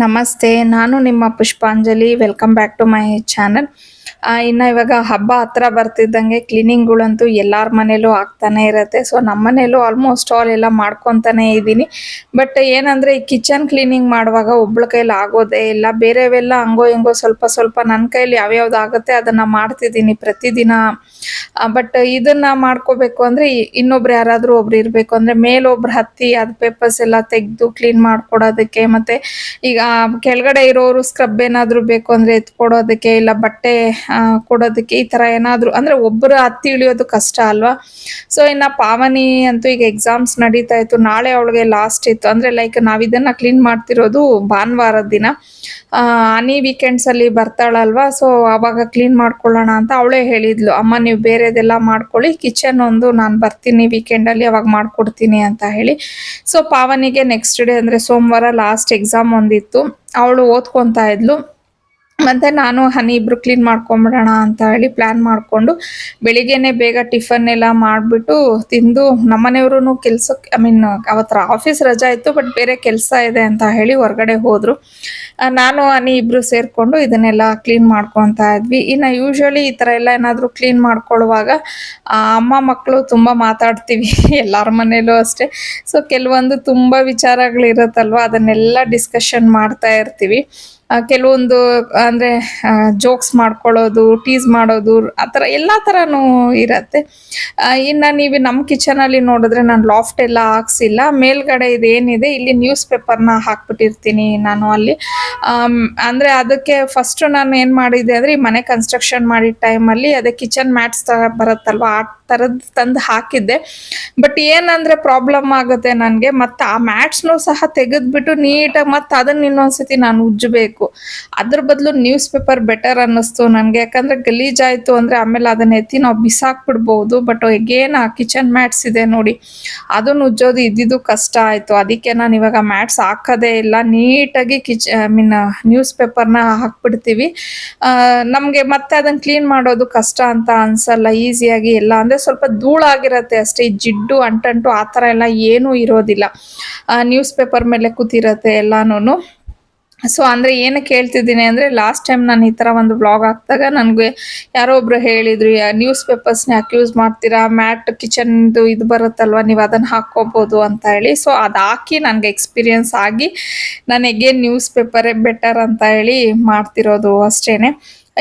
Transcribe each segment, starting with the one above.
ನಮಸ್ತೆ. ನಾನು ನಿಮ್ಮ Pushpanjali. Welcome back to my channel. ಇನ್ನು ಇವಾಗ ಹಬ್ಬ ಹತ್ರ ಬರ್ತಿದ್ದಂಗೆ ಕ್ಲೀನಿಂಗ್ಗಳಂತೂ ಎಲ್ಲರ ಮನೇಲೂ ಆಗ್ತಾನೆ ಇರುತ್ತೆ. ಸೊ ನಮ್ಮ ಮನೇಲೂ ಆಲ್ಮೋಸ್ಟ್ ಆಲ್ ಎಲ್ಲ ಮಾಡ್ಕೊತಾನೆ ಇದ್ದೀನಿ. ಬಟ್ ಏನಂದರೆ ಈ ಕಿಚನ್ ಕ್ಲೀನಿಂಗ್ ಮಾಡುವಾಗ ಒಬ್ಳ ಕೈಲಿ ಆಗೋದೇ ಇಲ್ಲ. ಬೇರೆವೆಲ್ಲ ಹಂಗೋ ಹಿಂಗೋ ಸ್ವಲ್ಪ ಸ್ವಲ್ಪ ನನ್ನ ಕೈಲಿ ಯಾವ್ಯಾವ್ದು ಆಗುತ್ತೆ ಅದನ್ನು ಮಾಡ್ತಿದ್ದೀನಿ ಪ್ರತಿದಿನ. ಬಟ್ ಇದನ್ನು ಮಾಡ್ಕೋಬೇಕು ಅಂದರೆ ಇನ್ನೊಬ್ರು ಯಾರಾದರೂ ಒಬ್ರು ಇರಬೇಕು. ಅಂದರೆ ಮೇಲೊಬ್ರು ಹತ್ತಿ ಅದು ಪೇಪರ್ಸ್ ಎಲ್ಲ ತೆಗೆದು ಕ್ಲೀನ್ ಮಾಡ್ಕೊಡೋದಕ್ಕೆ, ಮತ್ತು ಈಗ ಕೆಳಗಡೆ ಇರೋರು ಸ್ಕ್ರಬ್ ಏನಾದರೂ ಬೇಕು ಅಂದರೆ ಎತ್ಕೊಡೋದಕ್ಕೆ, ಇಲ್ಲ ಬಟ್ಟೆ ಕೊಡೋದಕ್ಕೆ, ಈ ಥರ ಏನಾದರೂ ಅಂದರೆ ಒಬ್ಬರು ಹತ್ತಿ ಇಳಿಯೋದು ಕಷ್ಟ ಅಲ್ವಾ. ಸೊ ಇನ್ನು ಪಾವನಿ ಅಂತೂ ಈಗ ಎಕ್ಸಾಮ್ಸ್ ನಡೀತಾ ಇತ್ತು. ನಾಳೆ ಅವಳಿಗೆ ಲಾಸ್ಟ್ ಇತ್ತು. ಅಂದರೆ ಲೈಕ್ ನಾವಿದನ್ನು ಕ್ಲೀನ್ ಮಾಡ್ತಿರೋದು ಭಾನುವಾರದ ದಿನ. ಹನಿ ವೀಕೆಂಡ್ಸಲ್ಲಿ ಬರ್ತಾಳಲ್ವಾ, ಸೊ ಆವಾಗ ಕ್ಲೀನ್ ಮಾಡ್ಕೊಳ್ಳೋಣ ಅಂತ ಅವಳೇ ಹೇಳಿದ್ಲು, ಅಮ್ಮ ನೀವು ಬೇರೆದೆಲ್ಲ ಮಾಡ್ಕೊಳ್ಳಿ, ಕಿಚನ್ ಒಂದು ನಾನು ಬರ್ತೀನಿ ವೀಕೆಂಡಲ್ಲಿ ಅವಾಗ ಮಾಡ್ಕೊಡ್ತೀನಿ ಅಂತ ಹೇಳಿ. ಸೊ ಪಾವನಿಗೆ ನೆಕ್ಸ್ಟ್ ಡೇ ಅಂದರೆ ಸೋಮವಾರ ಲಾಸ್ಟ್ ಎಕ್ಸಾಮ್ ಒಂದಿತ್ತು. ಅವಳು ಓದ್ಕೊತಾ ಇದ್ಲು. ಮತ್ತು ನಾನು ಹನಿ ಇಬ್ಬರು ಕ್ಲೀನ್ ಮಾಡ್ಕೊಂಬಿಡೋಣ ಅಂತ ಹೇಳಿ ಪ್ಲ್ಯಾನ್ ಮಾಡಿಕೊಂಡು ಬೆಳಿಗ್ಗೆನೇ ಬೇಗ ಟಿಫನ್ ಎಲ್ಲ ಮಾಡಿಬಿಟ್ಟು ತಿಂದು, ನಮ್ಮನೆಯವ್ರೂ ಕೆಲ್ಸಕ್ಕೆ ಅವತ್ತರ ಆಫೀಸ್ ರಜಾ ಇತ್ತು, ಬಟ್ ಬೇರೆ ಕೆಲಸ ಇದೆ ಅಂತ ಹೇಳಿ ಹೊರಗಡೆ ಹೋದರು. ನಾನು ಹನಿ ಇಬ್ಬರು ಸೇರಿಕೊಂಡು ಇದನ್ನೆಲ್ಲ ಕ್ಲೀನ್ ಮಾಡ್ಕೊತಾ ಇದ್ವಿ. ಇನ್ನು ಯೂಶ್ವಲಿ ಈ ಥರ ಎಲ್ಲ ಏನಾದರೂ ಕ್ಲೀನ್ ಮಾಡ್ಕೊಳ್ಳುವಾಗ ಅಮ್ಮ ಮಕ್ಕಳು ತುಂಬ ಮಾತಾಡ್ತೀವಿ ಎಲ್ಲರ ಮನೇಲೂ ಅಷ್ಟೇ. ಸೊ ಕೆಲವೊಂದು ತುಂಬ ವಿಚಾರಗಳಿರುತ್ತಲ್ವ, ಅದನ್ನೆಲ್ಲ ಡಿಸ್ಕಷನ್ ಮಾಡ್ತಾ ಇರ್ತೀವಿ. ಕೆಲವೊಂದು ಅಂದರೆ ಜೋಕ್ಸ್ ಮಾಡ್ಕೊಳ್ಳೋದು, ಟೀಸ್ ಮಾಡೋದು, ಆ ಥರ ಎಲ್ಲ ಥರನೂ ಇರತ್ತೆ. ಇನ್ನು ನೀವು ನಮ್ಮ ಕಿಚನಲ್ಲಿ ನೋಡಿದ್ರೆ ನಾನು ಲಾಫ್ಟ್ ಎಲ್ಲ ಹಾಕ್ಸಿಲ್ಲ. ಮೇಲ್ಗಡೆ ಇದೇನಿದೆ ಇಲ್ಲಿ ನ್ಯೂಸ್ ಪೇಪರ್ನ ಹಾಕ್ಬಿಟ್ಟಿರ್ತೀನಿ ನಾನು ಅಲ್ಲಿ. ಅಂದರೆ ಅದಕ್ಕೆ ಫಸ್ಟು ನಾನು ಏನು ಮಾಡಿದೆ ಅಂದರೆ, ಈ ಮನೆ ಕನ್ಸ್ಟ್ರಕ್ಷನ್ ಮಾಡಿದ ಟೈಮಲ್ಲಿ ಅದೇ ಕಿಚನ್ ಮ್ಯಾಟ್ಸ್ ಬರುತ್ತಲ್ವ, ಆ ಥರದ್ದು ತಂದು ಹಾಕಿದ್ದೆ. ಬಟ್ ಏನಂದರೆ ಪ್ರಾಬ್ಲಮ್ ಆಗುತ್ತೆ ನನಗೆ, ಮತ್ತು ಆ ಮ್ಯಾಟ್ಸ್ನೂ ಸಹ ತೆಗೆದ್ಬಿಟ್ಟು ನೀಟಾಗಿ ಮತ್ತು ಅದನ್ನು ಇನ್ನೊಂದ್ಸತಿ ನಾನು ಉಜ್ಜಬೇಕು. ಅದ್ರ ಬದಲು ನ್ಯೂಸ್ ಪೇಪರ್ ಬೆಟರ್ ಅನ್ನಿಸ್ತು ನನಗೆ. ಯಾಕಂದರೆ ಗಲೀಜಾಯಿತು ಅಂದರೆ ಆಮೇಲೆ ಅದನ್ನ ಎತ್ತಿ ನಾವು ಬಿಸಾಕ್ಬಿಡ್ಬೋದು. ಬಟ್ ಎಗೇನ್ ಆ ಕಿಚನ್ ಮ್ಯಾಟ್ಸ್ ಇದೆ ನೋಡಿ, ಅದನ್ನು ಉಜ್ಜೋದು ಇದ್ದಿದ್ದು ಕಷ್ಟ ಆಯಿತು. ಅದಕ್ಕೆ ನಾನು ಇವಾಗ ಮ್ಯಾಟ್ಸ್ ಹಾಕೋದೇ ಇಲ್ಲ. ನೀಟಾಗಿ ನ್ಯೂಸ್ ಪೇಪರ್ನ ಹಾಕ್ಬಿಡ್ತೀವಿ. ನಮಗೆ ಮತ್ತೆ ಅದನ್ನು ಕ್ಲೀನ್ ಮಾಡೋದು ಕಷ್ಟ ಅಂತ ಅನ್ಸಲ್ಲ, ಈಸಿಯಾಗಿ ಎಲ್ಲ. ಅಂದರೆ ಸ್ವಲ್ಪ ಧೂಳಾಗಿರುತ್ತೆ ಅಷ್ಟೇ, ಜಿಡ್ಡು ಅಂಟಂಟು ಆ ಥರ ಎಲ್ಲ ಏನೂ ಇರೋದಿಲ್ಲ. ನ್ಯೂಸ್ ಪೇಪರ್ ಮೇಲೆ ಕೂತಿರುತ್ತೆ ಎಲ್ಲನೂ. ಸೊ ಅಂದರೆ ಏನಕ್ಕೆ ಹೇಳ್ತಿದ್ದೀನಿ ಅಂದರೆ, ಲಾಸ್ಟ್ ಟೈಮ್ ನಾನು ಈ ಥರ ಒಂದು ವ್ಲಾಗ್ ಹಾಕಿದಾಗ ನನಗೆ ಯಾರೋ ಒಬ್ಬರು ಹೇಳಿದರು, ನ್ಯೂಸ್ ಪೇಪರ್ಸ್ನ ಯಾಕೆ ಯೂಸ್ ಮಾಡ್ತೀರಾ, ಮ್ಯಾಟ್ ಕಿಚನ್ದು ಇದು ಬರುತ್ತಲ್ವ, ನೀವು ಅದನ್ನು ಹಾಕ್ಕೋಬೋದು ಅಂತ ಹೇಳಿ. ಸೊ ಅದು ಹಾಕಿ ನನಗೆ ಎಕ್ಸ್ಪೀರಿಯನ್ಸ್ ಆಗಿ ನಾನು ಎಗೇನ್ ನ್ಯೂಸ್ ಪೇಪರೇ ಬೆಟರ್ ಅಂತ ಹೇಳಿ ಮಾಡ್ತಿರೋದು ಅಷ್ಟೇ.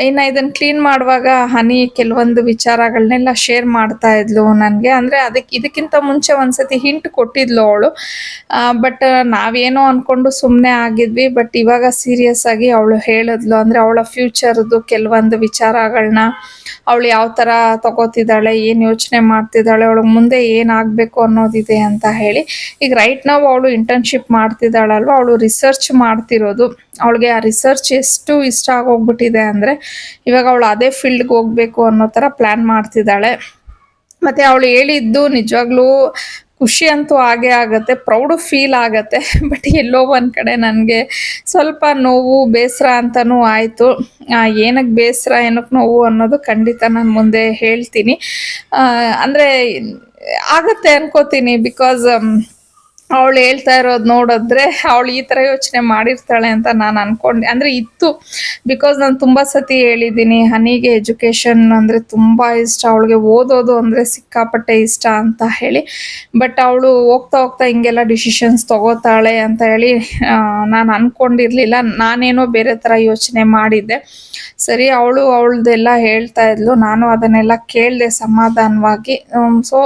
ಇನ್ನು ಇದನ್ನು ಕ್ಲೀನ್ ಮಾಡುವಾಗ ಹನಿ ಕೆಲವೊಂದು ವಿಚಾರಗಳನ್ನೆಲ್ಲ ಶೇರ್ ಮಾಡ್ತಾ ಇದ್ಲು ನನಗೆ. ಅಂದರೆ ಇದಕ್ಕಿಂತ ಮುಂಚೆ ಒಂದ್ಸತಿ ಹಿಂಟ್ ಕೊಟ್ಟಿದ್ಲು ಅವಳು. ಬಟ್ ನಾವೇನೋ ಅಂದ್ಕೊಂಡು ಸುಮ್ಮನೆ ಆಗಿದ್ವಿ. ಬಟ್ ಇವಾಗ ಸೀರಿಯಸ್ ಆಗಿ ಅವಳು ಹೇಳಿದ್ಲು. ಅಂದರೆ ಅವಳ ಫ್ಯೂಚರ್ದು ಕೆಲವೊಂದು ವಿಚಾರಗಳನ್ನ, ಅವಳು ಯಾವ ಥರ ತಗೋತಿದ್ದಾಳೆ, ಏನು ಯೋಚನೆ ಮಾಡ್ತಿದ್ದಾಳೆ, ಅವಳಿಗೆ ಮುಂದೆ ಏನಾಗಬೇಕು ಅನ್ನೋದಿದೆ ಅಂತ ಹೇಳಿ. ಈಗ ರೈಟ್ ನಾವು ಅವಳು ಇಂಟರ್ನ್ಶಿಪ್ ಮಾಡ್ತಿದ್ದಾಳಲ್ವ, ಅವಳು ರಿಸರ್ಚ್ ಮಾಡ್ತಿರೋದು. ಅವಳಿಗೆ ಆ ರಿಸರ್ಚ್ ಎಷ್ಟು ಇಷ್ಟ ಆಗೋಗ್ಬಿಟ್ಟಿದೆ ಅಂದರೆ, ಇವಾಗ ಅವಳು ಅದೇ ಫೀಲ್ಡ್ಗೆ ಹೋಗಬೇಕು ಅನ್ನೋ ಥರ ಪ್ಲ್ಯಾನ್ ಮಾಡ್ತಿದ್ದಾಳೆ. ಮತ್ತು ಅವಳು ಹೇಳಿದ್ದು ನಿಜವಾಗ್ಲೂ ಖುಷಿ ಅಂತೂ ಆಗೇ ಆಗುತ್ತೆ, ಪ್ರೌಡು ಫೀಲ್ ಆಗುತ್ತೆ. ಬಟ್ ಎಲ್ಲೋ ಒಂದು ಕಡೆ ನನಗೆ ಸ್ವಲ್ಪ ನೋವು, ಬೇಸರ ಅಂತಲೂ ಆಯಿತು. ಏನಕ್ಕೆ ಬೇಸರ, ಏನಕ್ಕೆ ನೋವು ಅನ್ನೋದು ಖಂಡಿತ ನಾನು ಮುಂದೆ ಹೇಳ್ತೀನಿ. ಅಂದರೆ ಆಗುತ್ತೆ ಅನ್ಕೋತೀನಿ. ಬಿಕಾಸ್ ಅವಳು ಹೇಳ್ತಾ ಇರೋದು ನೋಡಿದ್ರೆ ಅವಳು ಈ ಥರ ಯೋಚನೆ ಮಾಡಿರ್ತಾಳೆ ಅಂತ ನಾನು ಅಂದ್ಕೊಂಡೆ. ಅಂದರೆ ಇತ್ತು, ಬಿಕಾಸ್ ನಾನು ತುಂಬ ಸತಿ ಹೇಳಿದ್ದೀನಿ, ಹನಿಗೆ ಎಜುಕೇಷನ್ ಅಂದರೆ ತುಂಬ ಇಷ್ಟ, ಅವಳಿಗೆ ಓದೋದು ಅಂದರೆ ಸಿಕ್ಕಾಪಟ್ಟೆ ಇಷ್ಟ ಅಂತ ಹೇಳಿ. ಬಟ್ ಅವಳು ಹೋಗ್ತಾ ಹೋಗ್ತಾ ಹಿಂಗೆಲ್ಲ ಡಿಸಿಷನ್ಸ್ ತೊಗೋತಾಳೆ ಅಂತ ಹೇಳಿ ನಾನು ಅಂದ್ಕೊಂಡಿರಲಿಲ್ಲ. ನಾನೇನೋ ಬೇರೆ ಥರ ಯೋಚನೆ ಮಾಡಿದ್ದೆ. ಸರಿ, ಅವಳದೆಲ್ಲ ಹೇಳ್ತಾ ಇದ್ಲು, ನಾನು ಅದನ್ನೆಲ್ಲ ಕೇಳಿದೆ ಸಮಾಧಾನವಾಗಿ. ಸೊ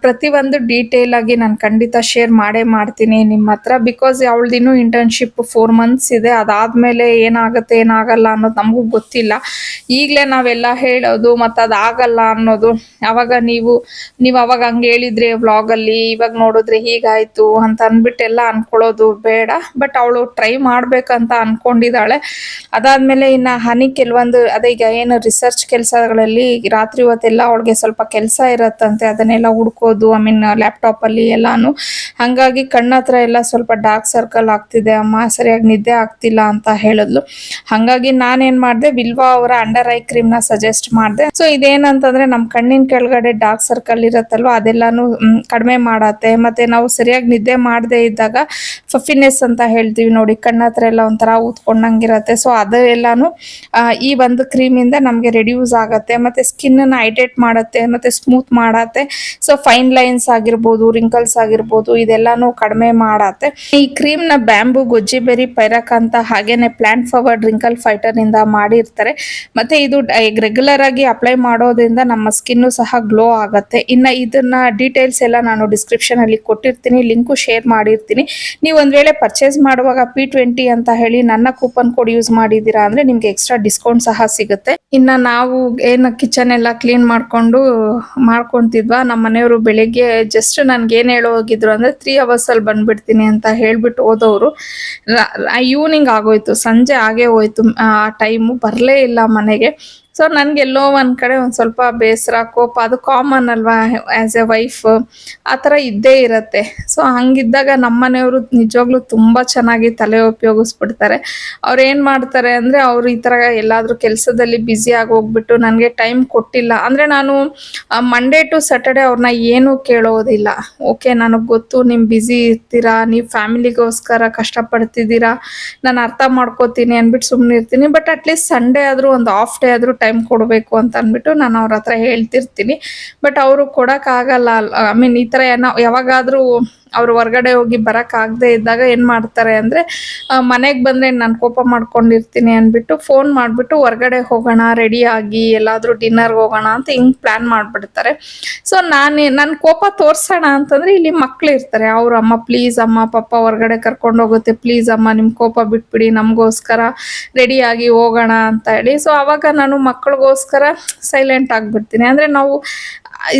ಪ್ರತಿಯೊಂದು ಡೀಟೇಲಾಗಿ ನಾನು ಖಂಡಿತ ಶೇರ್ ಮಾಡೇ ಮಾಡ್ತೀನಿ ನಿಮ್ಮ ಹತ್ರ. ಬಿಕಾಸ್ ಅವಳದಿನ್ನೂ ಇಂಟರ್ನ್ಶಿಪ್ 4 months ಇದೆ. ಅದಾದಮೇಲೆ ಏನಾಗುತ್ತೆ ಏನಾಗಲ್ಲ ಅನ್ನೋದು ನಮಗೂ ಗೊತ್ತಿಲ್ಲ. ಈಗಲೇ ನಾವೆಲ್ಲ ಹೇಳೋದು ಮತ್ತು ಅದಾಗಲ್ಲ ಅನ್ನೋದು, ಆವಾಗ ನೀವು ಅವಾಗ ಹಂಗೆ ಹೇಳಿದ್ರಿ ವ್ಲಾಗಲ್ಲಿ, ಇವಾಗ ನೋಡಿದ್ರೆ ಹೀಗಾಯಿತು ಅಂತ ಅಂದ್ಬಿಟ್ಟೆಲ್ಲ ಅಂದ್ಕೊಳ್ಳೋದು ಬೇಡ. ಬಟ್ ಅವಳು ಟ್ರೈ ಮಾಡಬೇಕಂತ ಅಂದ್ಕೊಂಡಿದ್ದಾಳೆ. ಅದಾದಮೇಲೆ ಇನ್ನು ಹನಿ ಕೆಲವೊಂದು ಅದೇ ಈಗ ಏನು ರಿಸರ್ಚ್ ಕೆಲಸಗಳಲ್ಲಿ ರಾತ್ರಿ ಹೊತ್ತೆಲ್ಲ ಅವಳಿಗೆ ಸ್ವಲ್ಪ ಕೆಲಸ ಇರುತ್ತಂತೆ, ಅದನ್ನೆಲ್ಲ ಹುಡ್ಕೋದು, ಲ್ಯಾಪ್ಟಾಪಲ್ಲಿ ಎಲ್ಲಾನು. ಹಾಗಾಗಿ ಕಣ್ಣತ್ರ ಎಲ್ಲ ಸ್ವಲ್ಪ ಡಾರ್ಕ್ ಸರ್ಕಲ್ ಆಗ್ತಿದೆ ಅಮ್ಮ, ಸರಿಯಾಗಿ ನಿದ್ದೆ ಆಗ್ತಿಲ್ಲ ಅಂತ ಹೇಳಿದ್ಲು. ಹಾಗಾಗಿ ನಾನೇನ್ ಮಾಡಿದೆ, ವಿಲ್ವಾ ಅವರ ಅಂಡರ್ ಐ ಕ್ರೀಮ್ ನ ಸಜೆಸ್ಟ್ ಮಾಡಿದೆ. ಸೊ ಇದೇನಂತಂದ್ರೆ ನಮ್ ಕಣ್ಣಿನ ಕೆಳಗಡೆ ಡಾರ್ಕ್ ಸರ್ಕಲ್ ಇರತ್ತಲ್ವಾ, ಅದೆಲ್ಲಾನು ಕಡಿಮೆ ಮಾಡತ್ತೆ. ಮತ್ತೆ ನಾವು ಸರಿಯಾಗಿ ನಿದ್ದೆ ಮಾಡದೇ ಇದ್ದಾಗ ಫಫಿನೆಸ್ ಅಂತ ಹೇಳ್ತೀವಿ ನೋಡಿ, ಕಣ್ಣತ್ರ ಎಲ್ಲ ಒಂಥರ ಊದ್ಕೊಂಡಂಗಿರತ್ತೆ. ಸೊ ಅದೆಲ್ಲಾನು ಈ ಒಂದು ಕ್ರೀಮ್ ಇಂದ ನಮ್ಗೆ ರೆಡ್ಯೂಸ್ ಆಗತ್ತೆ. ಮತ್ತೆ ಸ್ಕಿನ್ ನ ಹೈಡ್ರೇಟ್ ಮಾಡತ್ತೆ, ಮತ್ತೆ ಸ್ಮೂತ್ ಮಾಡತ್ತೆ. ಸೊ ಫೈನ್ ಲೈನ್ಸ್ ಆಗಿರ್ಬೋದು, ರಿಂಕಲ್ಸ್ ಆಗಿರ್ಬೋದು, ಇದೆಲ್ಲಾನು ಕಡಿಮೆ ಮಾಡತ್ತೆ. ಈ ಕ್ರೀಮ್ ನ ಬ್ಯಾಂಬೂ, ಗೊಜ್ಜಿಬೆರಿ, ಪೈರಕಾಂತ ಹಾಗೇನೆ ಪ್ಲಾಂಟ್ ಫಾರ್ವರ್ಡ್ ರಿಂಕಲ್ ಫೈಟರ್ ಇಂದ ಮಾಡಿರ್ತಾರೆ. ಮತ್ತೆ ಇದು ರೆಗ್ಯುಲರ್ ಆಗಿ ಅಪ್ಲೈ ಮಾಡೋದ್ರಿಂದ ನಮ್ಮ ಸ್ಕಿನ್ ಸಹ ಗ್ಲೋ ಆಗತ್ತೆ. ಇನ್ನ ಇದನ್ನ ಡೀಟೇಲ್ಸ್ ಎಲ್ಲ ನಾನು ಡಿಸ್ಕ್ರಿಪ್ಷನ್ ಅಲ್ಲಿ ಕೊಟ್ಟಿರ್ತೀನಿ, ಲಿಂಕು ಶೇರ್ ಮಾಡಿರ್ತೀನಿ. ನೀವು ಒಂದ್ ವೇಳೆ ಪರ್ಚೇಸ್ ಮಾಡುವಾಗ P20 ಅಂತ ಹೇಳಿ ನನ್ನ ಕೂಪನ್ ಕೋಡ್ ಯೂಸ್ ಮಾಡಿದೀರಾ ಅಂದ್ರೆ ನಿಮ್ಗೆ ಎಕ್ಸ್ಟ್ರಾ ಡಿಸ್ಕೌಂಟ್ ಸಹ ಸಿಗುತ್ತೆ. ಇನ್ನ ನಾವು ಏನು ಕಿಚನ್ ಎಲ್ಲ ಕ್ಲೀನ್ ಮಾಡ್ಕೊಂತಿದ್ವಾ, ನಮ್ಮ ಮನೆಯವರು ಬೆಳಿಗ್ಗೆ ಜಸ್ಟ್ ನನ್ಗೆ ಏನ್ ಹೇಳೋ ಹೋಗಿದ್ರು ಅಂದ್ರೆ 3 hours ಅಲ್ಲಿ ಬಂದ್ಬಿಡ್ತೀನಿ ಅಂತ ಹೇಳ್ಬಿಟ್ಟು ಹೋದವರು ಈವ್ನಿಂಗ್ ಆಗೋಯ್ತು, ಸಂಜೆ ಆಗೇ ಹೋಯ್ತು. ಆ ಟೈಮು ಬರ್ಲೇ ಇಲ್ಲ ಮನೆಗೆ. ಸೊ ನನ್ಗೆಲ್ಲೋ ಒಂದ್ ಕಡೆ ಒಂದ್ ಸ್ವಲ್ಪ ಬೇಸರ, ಕೋಪ, ಅದು ಕಾಮನ್ ಅಲ್ವಾ, ಆಸ್ ಎ ವೈಫ್ ಆ ಥರ ಇದ್ದೇ ಇರತ್ತೆ. ಸೊ ಹಂಗಿದ್ದಾಗ ನಮ್ಮ ಮನೆಯವರು ನಿಜವಾಗ್ಲೂ ತುಂಬಾ ಚೆನ್ನಾಗಿ ತಲೆ ಉಪಯೋಗಿಸ್ಬಿಡ್ತಾರೆ. ಅವ್ರು ಏನ್ ಮಾಡ್ತಾರೆ ಅಂದ್ರೆ, ಅವ್ರು ಈ ತರ ಎಲ್ಲಾದ್ರೂ ಕೆಲಸದಲ್ಲಿ ಬ್ಯುಸಿ ಆಗಿ ಹೋಗ್ಬಿಟ್ಟು ನನಗೆ ಟೈಮ್ ಕೊಟ್ಟಿಲ್ಲ ಅಂದ್ರೆ, ನಾನು ಮಂಡೇ ಟು ಸ್ಯಾಟರ್ಡೆ ಅವ್ರನ್ನ ಏನು ಕೇಳೋದಿಲ್ಲ. ಓಕೆ, ನನಗೆ ಗೊತ್ತು ನೀವು ಬ್ಯುಸಿ ಇರ್ತೀರಾ, ನೀವು ಫ್ಯಾಮಿಲಿಗೋಸ್ಕರ ಕಷ್ಟಪಡ್ತಿದ್ದೀರಾ, ನಾನು ಅರ್ಥ ಮಾಡ್ಕೋತೀನಿ ಅಂದ್ಬಿಟ್ಟು ಸುಮ್ಮನೆ ಇರ್ತೀನಿ. ಬಟ್ ಅಟ್ಲೀಸ್ಟ್ ಸಂಡೇ ಆದ್ರೂ ಒಂದು ಆಫ್ ಡೇ ಆದ್ರೂ ಟೈಮ್ ಕೊಡಬೇಕು ಅಂತ ಅಂದ್ಬಿಟ್ಟು ನಾನು ಅವ್ರ ಹತ್ರ ಹೇಳ್ತಿರ್ತೀನಿ. ಬಟ್ ಅವರು ಕೊಡಕ್ಕಾಗಲ್ಲ. ಐ ಮೀನ್ ಈ ಥರ ಯಾವಾಗಾದ್ರೂ ಅವ್ರು ಹೊರ್ಗಡೆ ಹೋಗಿ ಬರೋಕ್ಕಾಗದೇ ಇದ್ದಾಗ ಏನು ಮಾಡ್ತಾರೆ ಅಂದರೆ, ಮನೆಗೆ ಬಂದರೆ ನಾನು ಕೋಪ ಮಾಡ್ಕೊಂಡಿರ್ತೀನಿ ಅಂದ್ಬಿಟ್ಟು ಫೋನ್ ಮಾಡಿಬಿಟ್ಟು ಹೊರ್ಗಡೆ ಹೋಗೋಣ, ರೆಡಿ ಆಗಿ ಎಲ್ಲಾದರೂ ಡಿನ್ನರ್ಗೆ ಹೋಗೋಣ ಅಂತ ಹಿಂಗೆ ಪ್ಲ್ಯಾನ್ ಮಾಡಿಬಿಡ್ತಾರೆ. ಸೊ ನನ್ನ ಕೋಪ ತೋರಿಸೋಣ ಅಂತಂದರೆ ಇಲ್ಲಿ ಮಕ್ಳು ಇರ್ತಾರೆ. ಅವ್ರ ಅಮ್ಮ ಪ್ಲೀಸ್ ಅಮ್ಮ, ಪಪ್ಪ ಹೊರ್ಗಡೆ ಕರ್ಕೊಂಡು ಹೋಗುತ್ತೆ, ಪ್ಲೀಸ್ ಅಮ್ಮ ನಿಮ್ಮ ಕೋಪ ಬಿಟ್ಬಿಡಿ, ನಮಗೋಸ್ಕರ ರೆಡಿಯಾಗಿ ಹೋಗೋಣ ಅಂತ ಹೇಳಿ. ಸೊ ಆವಾಗ ನಾನು ಮಕ್ಕಳಿಗೋಸ್ಕರ ಸೈಲೆಂಟ್ ಆಗಿಬಿಡ್ತೀನಿ. ಅಂದರೆ ನಾವು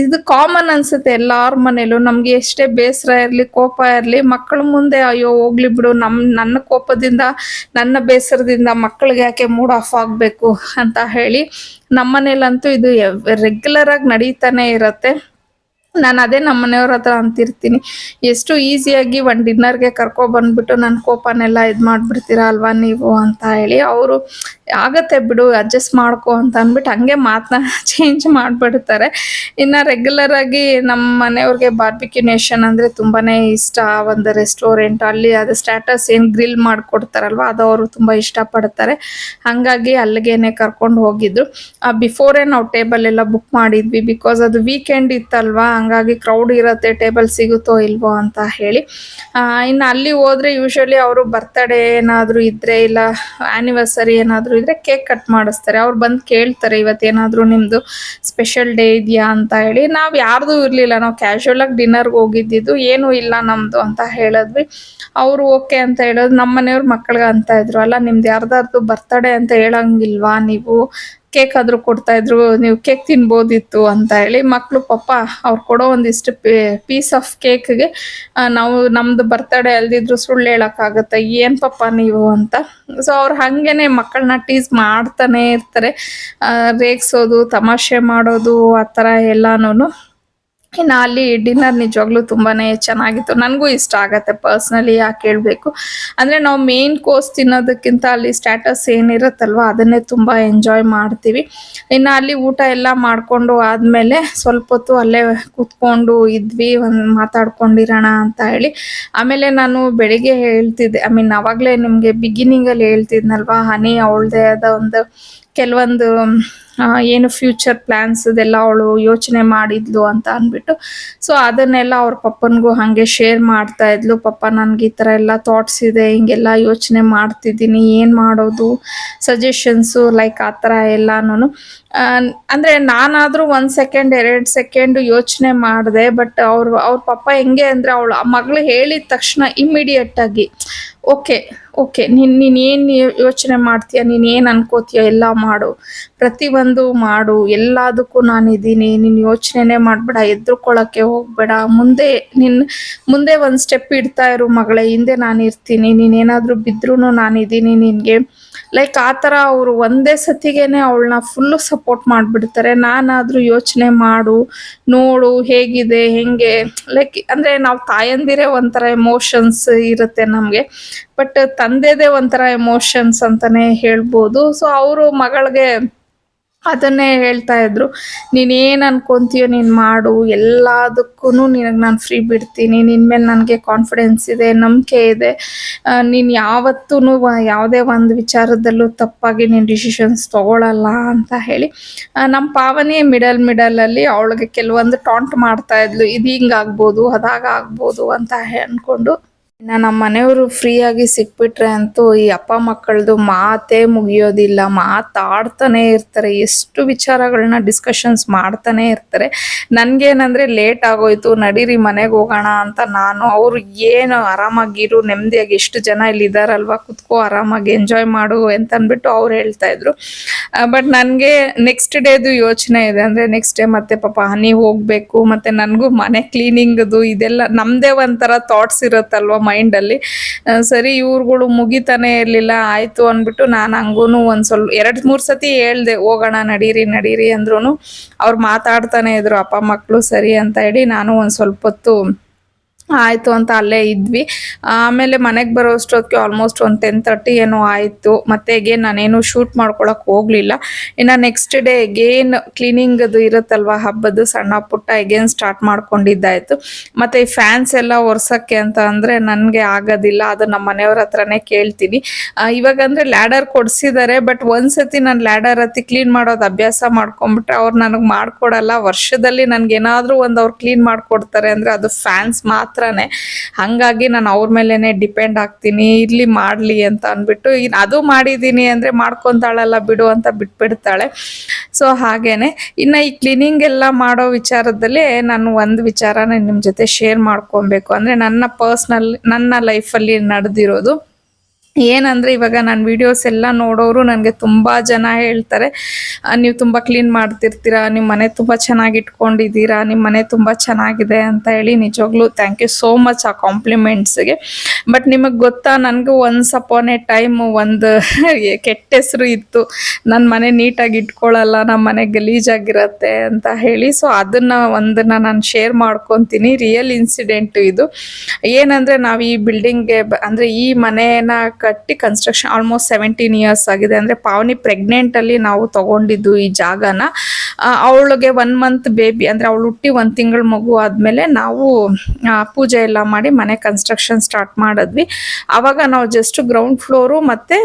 ಇದು ಕಾಮನ್ ಅನ್ಸುತ್ತೆ ಎಲ್ಲಾರ ಮನೇಲೂ. ನಮ್ಗೆ ಎಷ್ಟೇ ಬೇಸರ ಇರಲಿ, ಕೋಪ ಇರಲಿ, ಮಕ್ಕಳ ಮುಂದೆ ಅಯ್ಯೋ ಹೋಗ್ಲಿ ಬಿಡು, ನನ್ನ ಕೋಪದಿಂದ, ನನ್ನ ಬೇಸರದಿಂದ ಮಕ್ಕಳಿಗೆ ಯಾಕೆ ಮೂಡ್ ಆಫ್ ಆಗಬೇಕು ಅಂತ ಹೇಳಿ ನಮ್ಮನೇಲಂತೂ ಇದು ರೆಗ್ಯುಲರ್ ಆಗಿ ನಡೀತಾನೆ ಇರತ್ತೆ. ನಾನು ಅದೇ ನಮ್ಮ ಮನೆಯವ್ರ ಹತ್ರ ಅಂತಿರ್ತೀನಿ, ಎಷ್ಟು ಈಸಿಯಾಗಿ ಒಂದು ಡಿನ್ನರ್ಗೆ ಕರ್ಕೊಬಂದ್ಬಿಟ್ಟು ನನ್ನ ಕೋಪನೆಲ್ಲ ಇದು ಮಾಡಿಬಿಡ್ತೀರಾ ಅಲ್ವಾ ನೀವು ಅಂತ ಹೇಳಿ. ಅವರು ಆಗತ್ತೆ ಬಿಡು, ಅಡ್ಜಸ್ಟ್ ಮಾಡ್ಕೊ ಅಂತ ಅಂದ್ಬಿಟ್ಟು ಹಂಗೆ ಮಾತನ್ನ ಚೇಂಜ್ ಮಾಡಿಬಿಡ್ತಾರೆ. ಇನ್ನು ರೆಗ್ಯುಲರ್ ಆಗಿ ನಮ್ಮ ಮನೆಯವ್ರಿಗೆ ಬಾರ್ಬಿಕ್ಯೂ ನೇಷನ್ ಅಂದರೆ ತುಂಬಾ ಇಷ್ಟ. ಒಂದು ರೆಸ್ಟೋರೆಂಟ್ ಅಲ್ಲಿ ಅದು ಸ್ಟ್ಯಾಟಸ್ ಏನು ಗ್ರಿಲ್ ಮಾಡಿಕೊಡ್ತಾರಲ್ವ, ಅದು ಅವರು ತುಂಬ ಇಷ್ಟಪಡ್ತಾರೆ. ಹಾಗಾಗಿ ಅಲ್ಲಿಗೇನೆ ಕರ್ಕೊಂಡು ಹೋಗಿದ್ರು. ಬಿಫೋರೇ ನಾವು ಟೇಬಲ್ ಎಲ್ಲ ಬುಕ್ ಮಾಡಿದ್ವಿ, ಬಿಕಾಸ್ ಅದು ವೀಕೆಂಡ್ ಇತ್ತಲ್ವಾ, ಹಂಗಾಗಿ ಕ್ರೌಡ್ ಇರತ್ತೆ, ಟೇಬಲ್ ಸಿಗುತ್ತೋ ಇಲ್ವೋ ಅಂತ ಹೇಳಿ. ಇನ್ನು ಅಲ್ಲಿ ಹೋದ್ರೆ ಯೂಶಲಿ ಅವರು ಬರ್ತಡೇ ಏನಾದರೂ ಇದ್ರೆ, ಇಲ್ಲ ಆ್ಯನಿವರ್ಸರಿ ಏನಾದರೂ ಇದ್ರೆ ಕೇಕ್ ಕಟ್ ಮಾಡಿಸ್ತಾರೆ. ಅವ್ರು ಬಂದು ಕೇಳ್ತಾರೆ, ಇವತ್ತೇನಾದರೂ ನಿಮ್ಮದು ಸ್ಪೆಷಲ್ ಡೇ ಇದೆಯಾ ಅಂತ ಹೇಳಿ. ನಾವು ಯಾರ್ದು ಇರಲಿಲ್ಲ, ನಾವು ಕ್ಯಾಶುವಲ್ ಆಗಿ ಡಿನ್ನರ್ಗೆ ಹೋಗಿದ್ದಿದ್ದು, ಏನೂ ಇಲ್ಲ ನಮ್ಮದು ಅಂತ ಹೇಳಿದ್ವಿ. ಅವರು ಓಕೆ ಅಂತ ಹೇಳೋದು. ನಮ್ಮ ಮನೆಯವ್ರ ಮಕ್ಕಳಿಗೆ ಅಂತ ಇದ್ರು, ಅಲ್ಲ ನಿಮ್ದು ಯಾರ್ದಾರ್ದು ಬರ್ತಡೇ ಅಂತ ಹೇಳಂಗಿಲ್ವಾ ನೀವು, ಕೇಕ್ ಆದರೂ ಕೊಡ್ತಾ ಇದ್ರು, ನೀವು ಕೇಕ್ ತಿನ್ಬೋದಿತ್ತು ಅಂತ ಹೇಳಿ. ಮಕ್ಕಳು ಪಾಪ ಅವ್ರು ಕೊಡೋ ಒಂದಿಷ್ಟು ಪೀಸ್ ಆಫ್ ಕೇಕ್ಗೆ ನಾವು ನಮ್ದು ಬರ್ತಡೇ ಅಲ್ದಿದ್ರು ಸುಳ್ಳು ಹೇಳೋಕ್ಕಾಗತ್ತೆ, ಏನು ಪಾಪ ನೀವು ಅಂತ. ಸೊ ಅವ್ರು ಹಾಗೇನೆ ಮಕ್ಕಳನ್ನ ಟೀಸ್ ಮಾಡ್ತಾನೆ ಇರ್ತಾರೆ, ರೇಗಿಸೋದು, ತಮಾಷೆ ಮಾಡೋದು, ಆ ಥರ ಎಲ್ಲಾನು. ಇನ್ನು ಅಲ್ಲಿ ಡಿನ್ನರ್ ನಿಜವಾಗ್ಲೂ ತುಂಬಾ ಚೆನ್ನಾಗಿತ್ತು. ನನಗೂ ಇಷ್ಟ ಆಗತ್ತೆ ಪರ್ಸ್ನಲಿ. ಯಾಕೆ ಹೇಳಬೇಕು ಅಂದರೆ, ನಾವು ಮೇನ್ ಕೋರ್ಸ್ ತಿನ್ನೋದಕ್ಕಿಂತ ಅಲ್ಲಿ ಸ್ಟ್ಯಾಟಸ್ ಏನಿರುತ್ತಲ್ವ ಅದನ್ನೇ ತುಂಬ ಎಂಜಾಯ್ ಮಾಡ್ತೀವಿ. ಇನ್ನು ಅಲ್ಲಿ ಊಟ ಎಲ್ಲ ಮಾಡಿಕೊಂಡು ಆದಮೇಲೆ ಸ್ವಲ್ಪ ಹೊತ್ತು ಅಲ್ಲೇ ಕೂತ್ಕೊಂಡು ಇದ್ವಿ, ಒಂದು ಮಾತಾಡ್ಕೊಂಡಿರೋಣ ಅಂತ ಹೇಳಿ. ಆಮೇಲೆ ನಾನು ಬೆಳಿಗ್ಗೆ ಹೇಳ್ತಿದ್ದೆ, ಐ ಮೀನ್ ಆವಾಗಲೇ ನಿಮಗೆ ಬಿಗಿನಿಂಗಲ್ಲಿ ಹೇಳ್ತಿದ್ನಲ್ವ, ಹನಿ ಅವಳದೇ ಆದ ಒಂದು ಕೆಲವೊಂದು ಏನು ಫ್ಯೂಚರ್ ಪ್ಲ್ಯಾನ್ಸ್ ಇದೆಲ್ಲ ಅವಳು ಯೋಚನೆ ಮಾಡಿದ್ಲು ಅಂತ ಅಂದ್ಬಿಟ್ಟು. ಸೊ ಅದನ್ನೆಲ್ಲ ಅವ್ರ ಪಪ್ಪನಿಗೂ ಹಾಗೆ ಶೇರ್ ಮಾಡ್ತಾ ಇದ್ಲು. ಪಪ್ಪ ನನಗೆ ಈ ಥರ ಎಲ್ಲ ಥಾಟ್ಸ್ ಇದೆ, ಹಿಂಗೆಲ್ಲ ಯೋಚನೆ ಮಾಡ್ತಿದ್ದೀನಿ, ಏನು ಮಾಡೋದು, ಸಜೆಷನ್ಸು ಲೈಕ್ ಆ ಥರ ಎಲ್ಲಾನು. ಅಂದರೆ ನಾನಾದರೂ 1 ಸೆಕೆಂಡ್ 2 ಸೆಕೆಂಡು ಯೋಚನೆ ಮಾಡಿದೆ. ಬಟ್ ಅವ್ರ ಪಪ್ಪ ಹೆಂಗೆ ಅಂದರೆ, ಅವಳು ಆ ಮಗಳು ಹೇಳಿದ ತಕ್ಷಣ ಇಮ್ಮಿಡಿಯೇಟಾಗಿ ಓಕೆ ನೀನೇನು ಯೋಚನೆ ಮಾಡ್ತೀಯ, ನೀನೇನು ಅನ್ಕೋತೀಯ ಎಲ್ಲ ಮಾಡು, ಪ್ರತಿಯೊಂದು ಮಾಡು, ಎಲ್ಲದಕ್ಕೂ ನಾನಿದ್ದೀನಿ, ನೀನು ಯೋಚನೆನೇ ಮಾಡಬೇಡ, ಎದ್ರುಕೊಳ್ಳೋಕ್ಕೆ ಹೋಗಬೇಡ, ಮುಂದೆ ಒಂದು ಸ್ಟೆಪ್ ಇಡ್ತಾ ಇರು ಮಗಳೇ, ಹಿಂದೆ ನಾನು ಇರ್ತೀನಿ, ನೀನೇನಾದರೂ ಬಿದ್ರೂ ನಾನಿದ್ದೀನಿ ನಿನಗೆ, ಲೈಕ್ ಆ ಥರ ಅವರು ಒಂದೇ ಸತಿಗೇನೆ ಅವಳನ್ನ ಫುಲ್ಲು ಸಪೋರ್ಟ್ ಮಾಡಿಬಿಡ್ತಾರೆ. ನಾನಾದರೂ ಯೋಚನೆ ಮಾಡು, ನೋಡು ಹೇಗಿದೆ ಹೆಂಗೆ, ಲೈಕ್ ಅಂದರೆ ನಾವು ತಾಯಂದಿರೇ ಒಂಥರ ಎಮೋಷನ್ಸ್ ಇರುತ್ತೆ ನಮಗೆ, ಬಟ್ ತಂದೆದೇ ಒಂಥರ ಎಮೋಷನ್ಸ್ ಅಂತಲೇ ಹೇಳ್ಬೋದು. ಸೊ ಅವರು ಮಗಳಿಗೆ ಅದನ್ನೇ ಹೇಳ್ತಾ ಇದ್ರು, ನೀನೇನು ಅನ್ಕೊಂತೀಯೋ ನೀನು ಮಾಡು, ಎಲ್ಲದಕ್ಕೂ ನಿನಗೆ ನಾನು ಫ್ರೀ ಬಿಡ್ತೀನಿ, ನಿನ್ನ ಮೇಲೆ ನನಗೆ ಕಾನ್ಫಿಡೆನ್ಸ್ ಇದೆ, ನಂಬಿಕೆ ಇದೆ, ನೀನು ಯಾವತ್ತೂ ಯಾವುದೇ ಒಂದು ವಿಚಾರದಲ್ಲೂ ತಪ್ಪಾಗಿ ನೀನು ಡಿಸಿಷನ್ಸ್ ತೊಗೊಳಲ್ಲ ಅಂತ ಹೇಳಿ ನಮ್ಮ ಪಾವನಿ ಮಿಡಲಲ್ಲಿ ಅವಳಿಗೆ ಕೆಲವೊಂದು ಟಾಂಟ್ ಮಾಡ್ತಾ ಇದ್ಲು, ಇದು ಹಿಂಗಾಗ್ಬೋದು ಅದಾಗ್ಬೋದು ಅಂತ ಅಂದ್ಕೊಂಡು. ಇನ್ನು ನಮ್ಮ ಮನೆಯವರು ಫ್ರೀಯಾಗಿ ಸಿಕ್ಬಿಟ್ರೆ ಅಂತೂ ಈ ಅಪ್ಪ ಮಕ್ಕಳದು ಮಾತೇ ಮುಗಿಯೋದಿಲ್ಲ, ಮಾತಾಡ್ತಾನೆ ಇರ್ತಾರೆ, ಎಷ್ಟು ವಿಚಾರಗಳನ್ನ ಡಿಸ್ಕಷನ್ಸ್ ಮಾಡ್ತಾನೆ ಇರ್ತಾರೆ. ನನಗೇನಂದರೆ ಲೇಟ್ ಆಗೋಯ್ತು, ನಡೀರಿ ಮನೆಗೆ ಹೋಗೋಣ ಅಂತ ನಾನು, ಅವರು ಏನು ಆರಾಮಾಗಿರು, ನೆಮ್ಮದಿಯಾಗಿ ಎಷ್ಟು ಜನ ಇಲ್ಲಿ ಇದ್ದಾರಲ್ವ, ಕುತ್ಕೋ ಆರಾಮಾಗಿ ಎಂಜಾಯ್ ಮಾಡು ಅಂತ ಅಂದ್ಬಿಟ್ಟು ಅವ್ರು ಹೇಳ್ತಾಯಿದ್ರು. ಬಟ್ ನನಗೆ ನೆಕ್ಸ್ಟ್ ಡೇದು ಯೋಚನೆ ಇದೆ, ಅಂದರೆ ನೆಕ್ಸ್ಟ್ ಡೇ ಮತ್ತೆ ಪಾಪ ಹನಿ ಹೋಗಬೇಕು, ಮತ್ತು ನನಗೂ ಮನೆ ಕ್ಲೀನಿಂಗದು ಇದೆಲ್ಲ ನಮ್ಮದೇ ಒಂಥರ ಥಾಟ್ಸ್ ಇರುತ್ತಲ್ವ ಮೈಂಡಲ್ಲಿ. ಸರಿ ಇವ್ರುಗಳು ಮುಗಿತಾನೆ ಇರಲಿಲ್ಲ, ಆಯಿತು ಅಂದ್ಬಿಟ್ಟು ನಾನು ಹಂಗೂ ಒಂದು ಸ್ವಲ್ಪ 2-3 ಸತಿ ಹೇಳ್ದೆ ಹೋಗೋಣ ನಡೀರಿ ಅಂದ್ರೂ ಅವ್ರು ಮಾತಾಡ್ತಾನೆ ಇದ್ರು ಅಪ್ಪ ಮಕ್ಕಳು, ಸರಿ ಅಂತ ಹೇಳಿ ನಾನು ಒಂದು ಸ್ವಲ್ಪ ಹೊತ್ತು ಆಯಿತು ಅಂತ ಅಲ್ಲೇ ಇದ್ವಿ. ಆಮೇಲೆ ಮನೆಗೆ ಬರೋ ಅಷ್ಟೊತ್ತಿಗೆ ಆಲ್ಮೋಸ್ಟ್ ಒಂದು 10:30 ಏನೋ ಆಯಿತು. ಮತ್ತು ಅಗೇನ್ ನಾನೇನು ಶೂಟ್ ಮಾಡ್ಕೊಳಕ್ಕೆ ಹೋಗಲಿಲ್ಲ. ಇನ್ನು ನೆಕ್ಸ್ಟ್ ಡೇ ಅಗೇನ್ ಕ್ಲೀನಿಂಗದು ಇರುತ್ತಲ್ವ ಹಬ್ಬದ್ದು ಸಣ್ಣ ಪುಟ್ಟ ಅಗೇನ್ ಸ್ಟಾರ್ಟ್ ಮಾಡ್ಕೊಂಡಿದ್ದಾಯಿತು. ಮತ್ತು ಈ ಫ್ಯಾನ್ಸ್ ಎಲ್ಲ ಒರ್ಸೋಕ್ಕೆ ಅಂತ ಅಂದರೆ ನನಗೆ ಆಗೋದಿಲ್ಲ, ಅದು ನಮ್ಮ ಮನೆಯವ್ರ ಹತ್ರನೇ ಕೇಳ್ತೀನಿ. ಇವಾಗ ಅಂದರೆ ಲ್ಯಾಡರ್ ಕೊಡಿಸಿದ್ದಾರೆ, ಬಟ್ ಒಂದ್ಸತಿ ನಾನು ಲ್ಯಾಡರ್ ಹತ್ತಿ ಕ್ಲೀನ್ ಮಾಡೋದು ಅಭ್ಯಾಸ ಮಾಡ್ಕೊಂಬಿಟ್ರೆ ಅವ್ರು ನನಗೆ ಮಾಡಿಕೊಡಲ್ಲ. ವರ್ಷದಲ್ಲಿ ನನಗೇನಾದರೂ ಒಂದು ಅವ್ರು ಕ್ಲೀನ್ ಮಾಡಿಕೊಡ್ತಾರೆ ಅಂದರೆ ಅದು ಫ್ಯಾನ್ಸ್ ಮಾತ್ರ. ಹಾಗಾಗಿ ನಾನು ಅವ್ರ ಮೇಲೇನೆ ಡಿಪೆಂಡ್ ಆಗ್ತೀನಿ, ಇರ್ಲಿ ಮಾಡಲಿ ಅಂತ ಅಂದ್ಬಿಟ್ಟು. ಅದು ಮಾಡಿದ್ದೀನಿ ಅಂದರೆ ಮಾಡ್ಕೊತಾಳಲ್ಲ ಬಿಡು ಅಂತ ಬಿಟ್ಬಿಡ್ತಾಳೆ. ಸೊ ಹಾಗೇನೆ ಇನ್ನು ಈ ಕ್ಲೀನಿಂಗ್ ಎಲ್ಲ ಮಾಡೋ ವಿಚಾರದಲ್ಲಿ ನಾನು ಒಂದು ವಿಚಾರನ ನಿಮ್ಮ ಜೊತೆ ಶೇರ್ ಮಾಡ್ಕೊಬೇಕು, ಅಂದರೆ ನನ್ನ ಲೈಫಲ್ಲಿ ನಡೆದಿರೋದು ಏನಂದರೆ, ಇವಾಗ ನಾನು ವೀಡಿಯೋಸ್ ಎಲ್ಲ ನೋಡೋರು ನನಗೆ ತುಂಬ ಜನ ಹೇಳ್ತಾರೆ, ನೀವು ತುಂಬ ಕ್ಲೀನ್ ಮಾಡ್ತಿರ್ತೀರಾ, ನಿಮ್ಮ ಮನೆ ತುಂಬ ಚೆನ್ನಾಗಿ ಇಟ್ಕೊಂಡಿದ್ದೀರಾ, ನಿಮ್ಮ ಮನೆ ತುಂಬ ಚೆನ್ನಾಗಿದೆ ಅಂತ ಹೇಳಿ. ನಿಜವಾಗ್ಲೂ ಥ್ಯಾಂಕ್ ಯು ಸೋ ಮಚ್ ಆ ಕಾಂಪ್ಲಿಮೆಂಟ್ಸ್ಗೆ. ಬಟ್ ನಿಮಗೆ ಗೊತ್ತಾ, ನನಗೂ ಒನ್ಸ್ ಅಪಾನ್ ಎ ಟೈಮ್ ಒಂದು ಕೆಟ್ಟ ಹೆಸರು ಇತ್ತು, ನನ್ನ ಮನೆ ನೀಟಾಗಿ ಇಟ್ಕೊಳ್ಳಲ್ಲ, ನಮ್ಮ ಮನೆ ಗಲೀಜಾಗಿರತ್ತೆ ಅಂತ ಹೇಳಿ. ಸೊ ಒಂದನ್ನು ನಾನು ಶೇರ್ ಮಾಡ್ಕೊತೀನಿ, ರಿಯಲ್ ಇನ್ಸಿಡೆಂಟು ಇದು. ಏನಂದರೆ ನಾವು ಈ ಬಿಲ್ಡಿಂಗ್ಗೆ ಅಂದರೆ ಈ ಮನೆನ ಕಟ್ಟಿ ಕನ್ಸ್ಟ್ರಕ್ಷನ್ ಆಲ್ಮೋಸ್ಟ್ 17 ಇಯರ್ಸ್ ಆಗಿದೆ. ಅಂದರೆ ಪಾವನಿ ಪ್ರೆಗ್ನೆಂಟಲ್ಲಿ ನಾವು ತಗೊಂಡಿದ್ದು ಈ ಜಾಗನ. ಅವಳಿಗೆ 1 ಮಂತ್ ಬೇಬಿ, ಅಂದರೆ ಅವಳು ಹುಟ್ಟಿ 1 ತಿಂಗಳ ಮಗು ಆದಮೇಲೆ ನಾವು ಪೂಜೆ ಎಲ್ಲ ಮಾಡಿ ಮನೆ ಕನ್ಸ್ಟ್ರಕ್ಷನ್ ಸ್ಟಾರ್ಟ್ ಮಾಡಿದ್ವಿ. ಆವಾಗ ನಾವು ಜಸ್ಟ್ ಗ್ರೌಂಡ್ ಫ್ಲೋರು ಮತ್ತು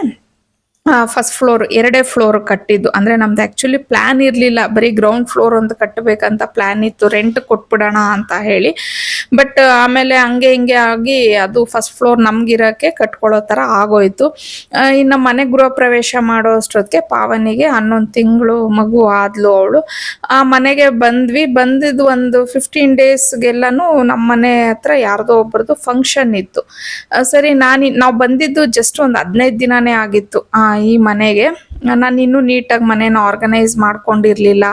ಫಸ್ಟ್ ಫ್ಲೋರ್ 2 ಫ್ಲೋರ್ ಕಟ್ಟಿದ್ದು. ಅಂದರೆ ನಮ್ದು ಆ್ಯಕ್ಚುಲಿ ಪ್ಲ್ಯಾನ್ ಇರಲಿಲ್ಲ, ಬರೀ ಗ್ರೌಂಡ್ ಫ್ಲೋರ್ ಒಂದು ಕಟ್ಟಬೇಕಂತ ಪ್ಲ್ಯಾನ್ ಇತ್ತು, ರೆಂಟ್ ಕೊಟ್ಬಿಡೋಣ ಅಂತ ಹೇಳಿ. ಬಟ್ ಆಮೇಲೆ ಹಂಗೆ ಹಿಂಗೆ ಆಗಿ ಅದು ಫಸ್ಟ್ ಫ್ಲೋರ್ ನಮಗಿರೋಕ್ಕೆ ಕಟ್ಕೊಳ್ಳೋ ಥರ ಆಗೋಯ್ತು. ಇನ್ನು ಮನೆ ಗೃಹ ಪ್ರವೇಶ ಮಾಡೋ ಅಷ್ಟೊತ್ತಿಗೆ ಪಾವನಿಗೆ 11 ತಿಂಗಳು ಮಗು ಆದ್ಲು ಅವಳು. ಆ ಮನೆಗೆ ಬಂದಿದ್ದು ಒಂದು 15 ಡೇಸ್ಗೆಲ್ಲನೂ ನಮ್ಮ ಮನೆ ಹತ್ರ ಯಾರ್ದೋ ಒಬ್ಬರದು ಫಂಕ್ಷನ್ ಇತ್ತು. ಸರಿ ನಾವು ಬಂದಿದ್ದು ಜಸ್ಟ್ ಒಂದು 15 ದಿನನೇ ಆಗಿತ್ತು ಈ ಮನೆಗೆ. ನಾನು ಇನ್ನೂ ನೀಟಾಗಿ ಮನೇನ ಆರ್ಗನೈಸ್ ಮಾಡ್ಕೊಂಡಿರಲಿಲ್ಲ.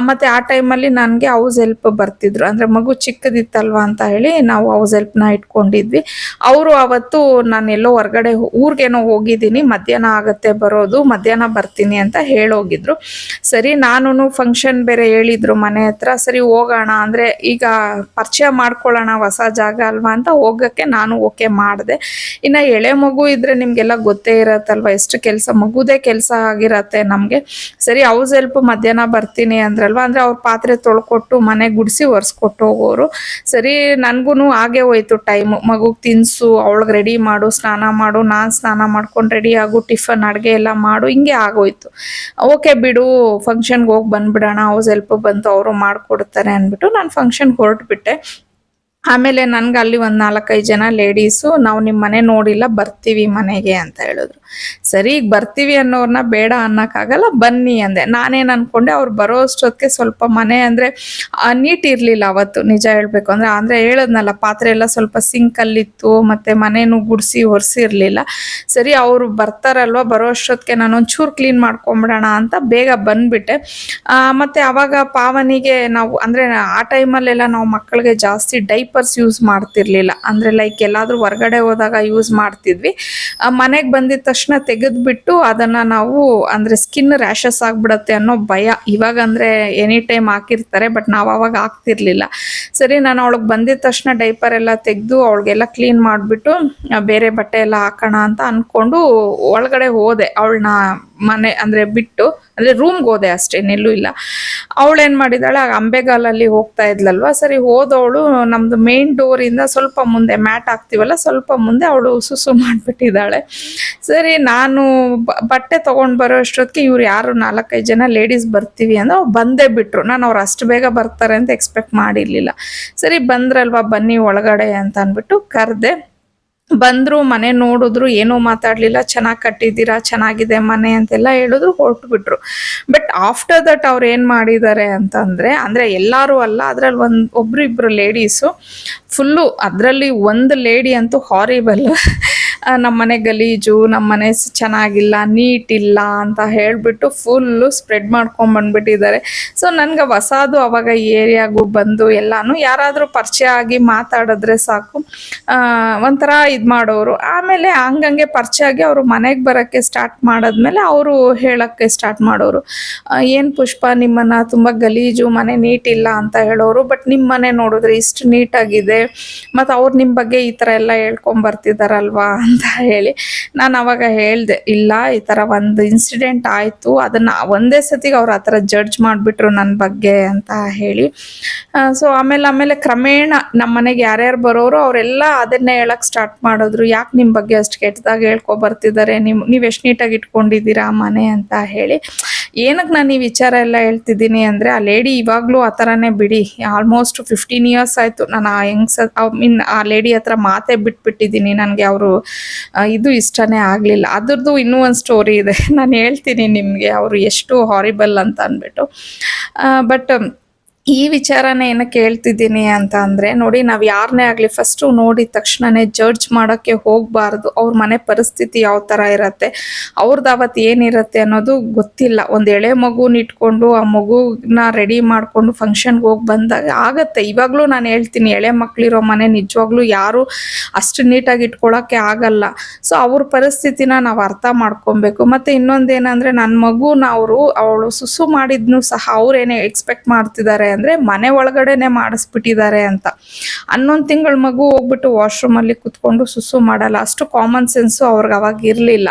ಮತ್ತು ಆ ಟೈಮಲ್ಲಿ ನನಗೆ ಹೌಸ್ ಹೆಲ್ಪ್ ಬರ್ತಿದ್ರು, ಅಂದರೆ ಮಗು ಚಿಕ್ಕದಿತ್ತಲ್ವ ಅಂತ ಹೇಳಿ ನಾವು ಹೌಸ್ ಹೆಲ್ಪ್ನ ಇಟ್ಕೊಂಡಿದ್ವಿ. ಅವರು ಅವತ್ತು ನಾನೆಲ್ಲೋ ಹೊರಗಡೆ ಊರಿಗೇನೋ ಹೋಗಿದ್ದೀನಿ, ಮಧ್ಯಾಹ್ನ ಆಗುತ್ತೆ ಬರೋದು, ಮಧ್ಯಾಹ್ನ ಬರ್ತೀನಿ ಅಂತ ಹೇಳೋಗಿದ್ರು. ಸರಿ ನಾನು ಫಂಕ್ಷನ್ ಬೇರೆ ಹೇಳಿದ್ರು ಮನೆ ಹತ್ರ, ಸರಿ ಹೋಗೋಣ ಅಂದರೆ ಈಗ ಪರಿಚಯ ಮಾಡ್ಕೊಳ್ಳೋಣ, ಹೊಸ ಜಾಗ ಅಲ್ವಾ ಅಂತ ಹೋಗೋಕ್ಕೆ ನಾನು ಓಕೆ ಮಾಡಿದೆ. ಇನ್ನು ಎಳೆ ಮಗು ಇದ್ದರೆ ನಿಮಗೆಲ್ಲ ಗೊತ್ತೇ ಇರತ್ತಲ್ವ, ಎಷ್ಟು ಕೆಲಸ, ಮಗುದೇ ಕೆಲಸ ಆಗಿರತ್ತೆ ನಮಗೆ. ಸರಿ ಹೌಸ್ ಹೆಲ್ಪ್ ಮಧ್ಯಾಹ್ನ ಬರ್ತೀನಿ ಅಂದ್ರಲ್ವ, ಅಂದರೆ ಅವ್ರ ಪಾತ್ರೆ ತೊಳ್ಕೊಟ್ಟು ಮನೆ ಗುಡಿಸಿ ಒರೆಸ್ಕೊಟ್ಟು ಹೋಗೋರು. ಸರಿ ನನಗೂ ಹಾಗೆ ಹೋಯ್ತು ಟೈಮು, ಮಗುಗೆ ತಿನ್ನಿಸು, ಅವಳಿಗೆ ರೆಡಿ ಮಾಡು, ಸ್ನಾನ ಮಾಡು, ನಾನು ಸ್ನಾನ ಮಾಡ್ಕೊಂಡು ರೆಡಿ ಆಗು, ಟಿಫನ್ ಅಡುಗೆ ಎಲ್ಲ ಮಾಡು, ಹಿಂಗೆ ಆಗೋಯ್ತು. ಓಕೆ ಬಿಡು ಫಂಕ್ಷನ್ಗೆ ಹೋಗಿ ಬಂದುಬಿಡೋಣ, ಹೌಸ್ ಹೆಲ್ಪ್ ಬಂತು ಅವರು ಮಾಡಿಕೊಡ್ತಾರೆ ಅಂದ್ಬಿಟ್ಟು ನಾನು ಫಂಕ್ಷನ್ಗೆ ಹೊರಟುಬಿಟ್ಟೆ. ಆಮೇಲೆ ನನಗೆ ಅಲ್ಲಿ ಒಂದು 4-5 ಜನ ಲೇಡೀಸು, ನಾವು ನಿಮ್ಮ ಮನೆ ನೋಡಿಲ್ಲ, ಬರ್ತೀವಿ ಮನೆಗೆ ಅಂತ ಹೇಳಿದ್ರು. ಸರಿ ಈಗ ಬರ್ತೀವಿ ಅನ್ನೋರನ್ನ ಬೇಡ ಅನ್ನೋಕ್ಕಾಗಲ್ಲ, ಬನ್ನಿ ಅಂದೆ. ನಾನೇನು ಅಂದ್ಕೊಂಡೆ, ಅವ್ರು ಬರೋ ಅಷ್ಟೊತ್ತಿಗೆ ಸ್ವಲ್ಪ ಮನೆ ಅಂದರೆ ನೀಟ್ ಇರಲಿಲ್ಲ ಅವತ್ತು, ನಿಜ ಹೇಳಬೇಕು ಅಂದರೆ ಹೇಳದ್ನಲ್ಲ, ಪಾತ್ರೆ ಎಲ್ಲ ಸ್ವಲ್ಪ ಸಿಂಕಲ್ಲಿತ್ತು, ಮತ್ತು ಮನೇನು ಗುಡಿಸಿ ಒರೆಸಿರಲಿಲ್ಲ. ಸರಿ ಅವರು ಬರ್ತಾರಲ್ವ, ಬರೋ ಅಷ್ಟೊತ್ತಿಗೆ ನಾನೊಂಚೂರು ಕ್ಲೀನ್ ಮಾಡ್ಕೊಂಬಿಡೋಣ ಅಂತ ಬೇಗ ಬಂದುಬಿಟ್ಟೆ. ಮತ್ತು ಆವಾಗ ಪಾವನಿಗೆ ನಾವು ಅಂದರೆ ಆ ಟೈಮಲ್ಲೆಲ್ಲ ನಾವು ಮಕ್ಕಳಿಗೆ ಜಾಸ್ತಿ ಡೈಪರ್ ಡೈಪರ್ಸ್ ಯೂಸ್ ಮಾಡ್ತಿರ್ಲಿಲ್ಲ. ಅಂದರೆ ಲೈಕ್ ಎಲ್ಲಾದರೂ ಹೊರಗಡೆ ಹೋದಾಗ ಯೂಸ್ ಮಾಡ್ತಿದ್ವಿ. ಮನೆಗೆ ಬಂದಿದ ತಕ್ಷಣ ತೆಗೆದುಬಿಟ್ಟು ಅದನ್ನು ನಾವು ಅಂದರೆ ಸ್ಕಿನ್ ರ್ಯಾಷಸ್ ಆಗಿಬಿಡುತ್ತೆ ಅನ್ನೋ ಭಯ. ಇವಾಗ ಅಂದರೆ ಎನಿ ಟೈಮ್ ಹಾಕಿರ್ತಾರೆ, ಬಟ್ ನಾವು ಅವಾಗ ಹಾಕ್ತಿರ್ಲಿಲ್ಲ. ಸರಿ, ನಾನು ಅವಳಿಗೆ ಬಂದಿದ ತಕ್ಷಣ ಡೈಪರ್ ಎಲ್ಲ ತೆಗೆದು ಅವಳಿಗೆಲ್ಲ ಕ್ಲೀನ್ ಮಾಡಿಬಿಟ್ಟು ಬೇರೆ ಬಟ್ಟೆ ಎಲ್ಲ ಹಾಕೋಣ ಅಂತ ಅಂದ್ಕೊಂಡು ಒಳಗಡೆ ಹೋದೆ. ಅವಳನ್ನ ಮನೆ ಅಂದರೆ ಬಿಟ್ಟು, ಅಂದರೆ ರೂಮ್ಗೆ ಹೋದೆ ಅಷ್ಟೇ, ಎಲ್ಲೂ ಇಲ್ಲ. ಅವಳೇನು ಮಾಡಿದಾಳೆ, ಅಂಬೆಗಾಲಲ್ಲಿ ಹೋಗ್ತಾ ಇದ್ಲಲ್ವ, ಸರಿ ಹೋದವಳು ನಮ್ಮದು ಮೇನ್ ಡೋರಿಂದ ಸ್ವಲ್ಪ ಮುಂದೆ ಮ್ಯಾಟ್ ಹಾಕ್ತೀವಲ್ಲ, ಸ್ವಲ್ಪ ಮುಂದೆ ಅವಳು ಸುಸು ಮಾಡಿಬಿಟ್ಟಿದ್ದಾಳೆ. ಸರಿ, ನಾನು ಬಟ್ಟೆ ತೊಗೊಂಡು ಬರೋ ಅಷ್ಟೊತ್ತಿಗೆ ಇವ್ರು ಯಾರು 4-5 ಜನ ಲೇಡೀಸ್ ಬರ್ತೀವಿ ಅಂದ್ರೆ ಬಂದೇ ಬಿಟ್ರು. ನಾನು ಅವ್ರು ಅಷ್ಟು ಬೇಗ ಬರ್ತಾರೆ ಅಂತ ಎಕ್ಸ್ಪೆಕ್ಟ್ ಮಾಡಿರಲಿಲ್ಲ. ಸರಿ, ಬಂದ್ರಲ್ವ ಬನ್ನಿ ಒಳಗಡೆ ಅಂತ ಅಂದ್ಬಿಟ್ಟು ಕರೆದೆ. ಬಂದರು, ಮನೆ ನೋಡಿದ್ರು, ಏನೂ ಮಾತಾಡಲಿಲ್ಲ. ಚೆನ್ನಾಗಿ ಕಟ್ಟಿದ್ದೀರಾ, ಚೆನ್ನಾಗಿದೆ ಮನೆ ಅಂತೆಲ್ಲ ಹೇಳಿದ್ರು, ಹೊರಟು ಬಿಟ್ರು. ಬಟ್ ಆಫ್ಟರ್ ದಟ್ ಅವ್ರು ಏನು ಮಾಡಿದ್ದಾರೆ ಅಂತಂದರೆ, ಅಂದರೆ ಎಲ್ಲರೂ ಅಲ್ಲ, ಅದರಲ್ಲಿ ಒಬ್ರು ಇಬ್ಬರು ಲೇಡೀಸು ಫುಲ್ಲು, ಅದರಲ್ಲಿ ಒಂದು ಲೇಡಿ ಅಂತೂ ಹಾರಿಬಲ್. ನಮ್ಮ ಮನೆ ಗಲೀಜು, ನಮ್ಮ ಮನೆ ಚೆನ್ನಾಗಿಲ್ಲ, ನೀಟ್ ಇಲ್ಲ ಅಂತ ಹೇಳಿಬಿಟ್ಟು ಫುಲ್ಲು ಸ್ಪ್ರೆಡ್ ಮಾಡ್ಕೊಂಡ್ಬಂದ್ಬಿಟ್ಟಿದ್ದಾರೆ. ಸೊ ನನಗೆ ಹೊಸದು ಅವಾಗ ಈ ಏರಿಯಾಗೂ ಬಂದು ಎಲ್ಲನೂ ಯಾರಾದರೂ ಪರಿಚಯ ಆಗಿ ಮಾತಾಡಿದ್ರೆ ಸಾಕು, ಒಂಥರ ಇದು ಮಾಡೋರು. ಆಮೇಲೆ ಹಂಗಂಗೆ ಪರಿಚಯ ಆಗಿ ಅವರು ಮನೆಗೆ ಬರೋಕ್ಕೆ ಸ್ಟಾರ್ಟ್ ಮಾಡಿದ್ಮೇಲೆ ಅವರು ಹೇಳೋಕ್ಕೆ ಸ್ಟಾರ್ಟ್ ಮಾಡೋರು, ಏನು ಪುಷ್ಪ ನಿಮ್ಮನ್ನು ತುಂಬ ಗಲೀಜು, ಮನೆ ನೀಟ್ ಇಲ್ಲ ಅಂತ ಹೇಳೋರು, ಬಟ್ ನಿಮ್ಮ ಮನೆ ನೋಡಿದ್ರೆ ಇಷ್ಟು ನೀಟಾಗಿದೆ, ಮತ್ತು ಅವ್ರು ನಿಮ್ಮ ಬಗ್ಗೆ ಈ ಥರ ಎಲ್ಲ ಹೇಳ್ಕೊಂಬರ್ತಿದ್ದಾರಲ್ವಾ ಅಂತ ಹೇಳಿ. ನಾನು ಅವಾಗ ಹೇಳಿದೆ, ಇಲ್ಲ ಈ ಥರ ಒಂದು ಇನ್ಸಿಡೆಂಟ್ ಆಯಿತು, ಅದನ್ನು ಒಂದೇ ಸತಿಗೆ ಅವ್ರು ಆ ಥರ ಜಡ್ಜ್ ಮಾಡಿಬಿಟ್ರು ನನ್ನ ಬಗ್ಗೆ ಅಂತ ಹೇಳಿ. ಸೊ ಆಮೇಲೆ ಕ್ರಮೇಣ ನಮ್ಮ ಮನೆಗೆ ಯಾರ್ಯಾರು ಬರೋರು ಅವರೆಲ್ಲ ಅದನ್ನೇ ಹೇಳಕ್ಕೆ ಸ್ಟಾರ್ಟ್ ಮಾಡಿದ್ರು, ಯಾಕೆ ನಿಮ್ಮ ಬಗ್ಗೆ ಅಷ್ಟು ಕೆಟ್ಟದಾಗಿ ಹೇಳ್ಕೊಬರ್ತಿದ್ದಾರೆ, ನೀವು ಎಷ್ಟು ನೀಟಾಗಿ ಇಟ್ಕೊಂಡಿದ್ದೀರಾ ಮನೆ ಅಂತ ಹೇಳಿ. ಏನಕ್ಕೆ ನಾನು ಈ ವಿಚಾರ ಎಲ್ಲ ಹೇಳ್ತಿದ್ದೀನಿ ಅಂದರೆ, ಆ ಲೇಡಿ ಇವಾಗಲೂ ಆ ಥರನೇ ಬಿಡಿ, ಆಲ್ಮೋಸ್ಟ್ 15 ಇಯರ್ಸ್ ಆಯಿತು ನಾನು ಆ ಲೇಡಿ ಹತ್ರ ಮಾತೇ ಬಿಟ್ಬಿಟ್ಟಿದ್ದೀನಿ. ನನಗೆ ಅವರು ಇದು ಇಷ್ಟನೇ ಆಗಲಿಲ್ಲ. ಅದ್ರದ್ದು ಇನ್ನೂ ಒಂದು ಸ್ಟೋರಿ ಇದೆ, ನಾನು ಹೇಳ್ತೀನಿ ನಿಮಗೆ ಅವರು ಎಷ್ಟು ಹಾರಿಬಲ್ ಅಂತ ಅಂದ್ಬಿಟ್ಟು. ಬಟ್ ಈ ವಿಚಾರನೇ ಏನಕ್ಕೆ ಹೇಳ್ತಿದ್ದೀನಿ ಅಂತ ಅಂದರೆ, ನೋಡಿ, ನಾವು ಯಾರನ್ನೇ ಆಗಲಿ ಫಸ್ಟು ನೋಡಿದ ತಕ್ಷಣವೇ ಜಡ್ಜ್ ಮಾಡೋಕ್ಕೆ ಹೋಗಬಾರ್ದು. ಅವ್ರ ಮನೆ ಪರಿಸ್ಥಿತಿ ಯಾವ ಥರ ಇರುತ್ತೆ, ಅವ್ರದ್ದು ಅವತ್ತು ಏನಿರುತ್ತೆ ಅನ್ನೋದು ಗೊತ್ತಿಲ್ಲ. ಒಂದು ಎಳೆ ಮಗುನ ಇಟ್ಕೊಂಡು ಆ ಮಗುನ ರೆಡಿ ಮಾಡಿಕೊಂಡು ಫಂಕ್ಷನ್ಗೆ ಹೋಗಿ ಬಂದಾಗ ಆಗುತ್ತೆ. ಇವಾಗಲೂ ನಾನು ಹೇಳ್ತೀನಿ, ಎಳೆ ಮಕ್ಕಳಿರೋ ಮನೆ ನಿಜವಾಗ್ಲೂ ಯಾರು ಅಷ್ಟು ನೀಟಾಗಿ ಇಟ್ಕೊಳ್ಳೋಕ್ಕೆ ಆಗಲ್ಲ. ಸೊ ಅವ್ರ ಪರಿಸ್ಥಿತಿನ ನಾವು ಅರ್ಥ ಮಾಡ್ಕೊಬೇಕು. ಮತ್ತು ಇನ್ನೊಂದೇನೆಂದರೆ, ನನ್ನ ಮಗುನ ಅವಳು ಸುಸು ಮಾಡಿದ್ನು ಸಹ ಅವ್ರೇನೇ ಎಕ್ಸ್ಪೆಕ್ಟ್ ಮಾಡ್ತಿದ್ದಾರೆ ಅಂದರೆ ಮನೆ ಒಳಗಡೆನೆ ಮಾಡಿಸ್ಬಿಟ್ಟಿದ್ದಾರೆ ಅಂತ. 11 ತಿಂಗಳ ಮಗು ಹೋಗ್ಬಿಟ್ಟು ವಾಶ್ರೂಮಲ್ಲಿ ಕುತ್ಕೊಂಡು ಸುಸು ಮಾಡಲ್ಲ, ಅಷ್ಟು ಕಾಮನ್ ಸೆನ್ಸು ಅವ್ರಿಗೆ ಅವಾಗ ಇರಲಿಲ್ಲ.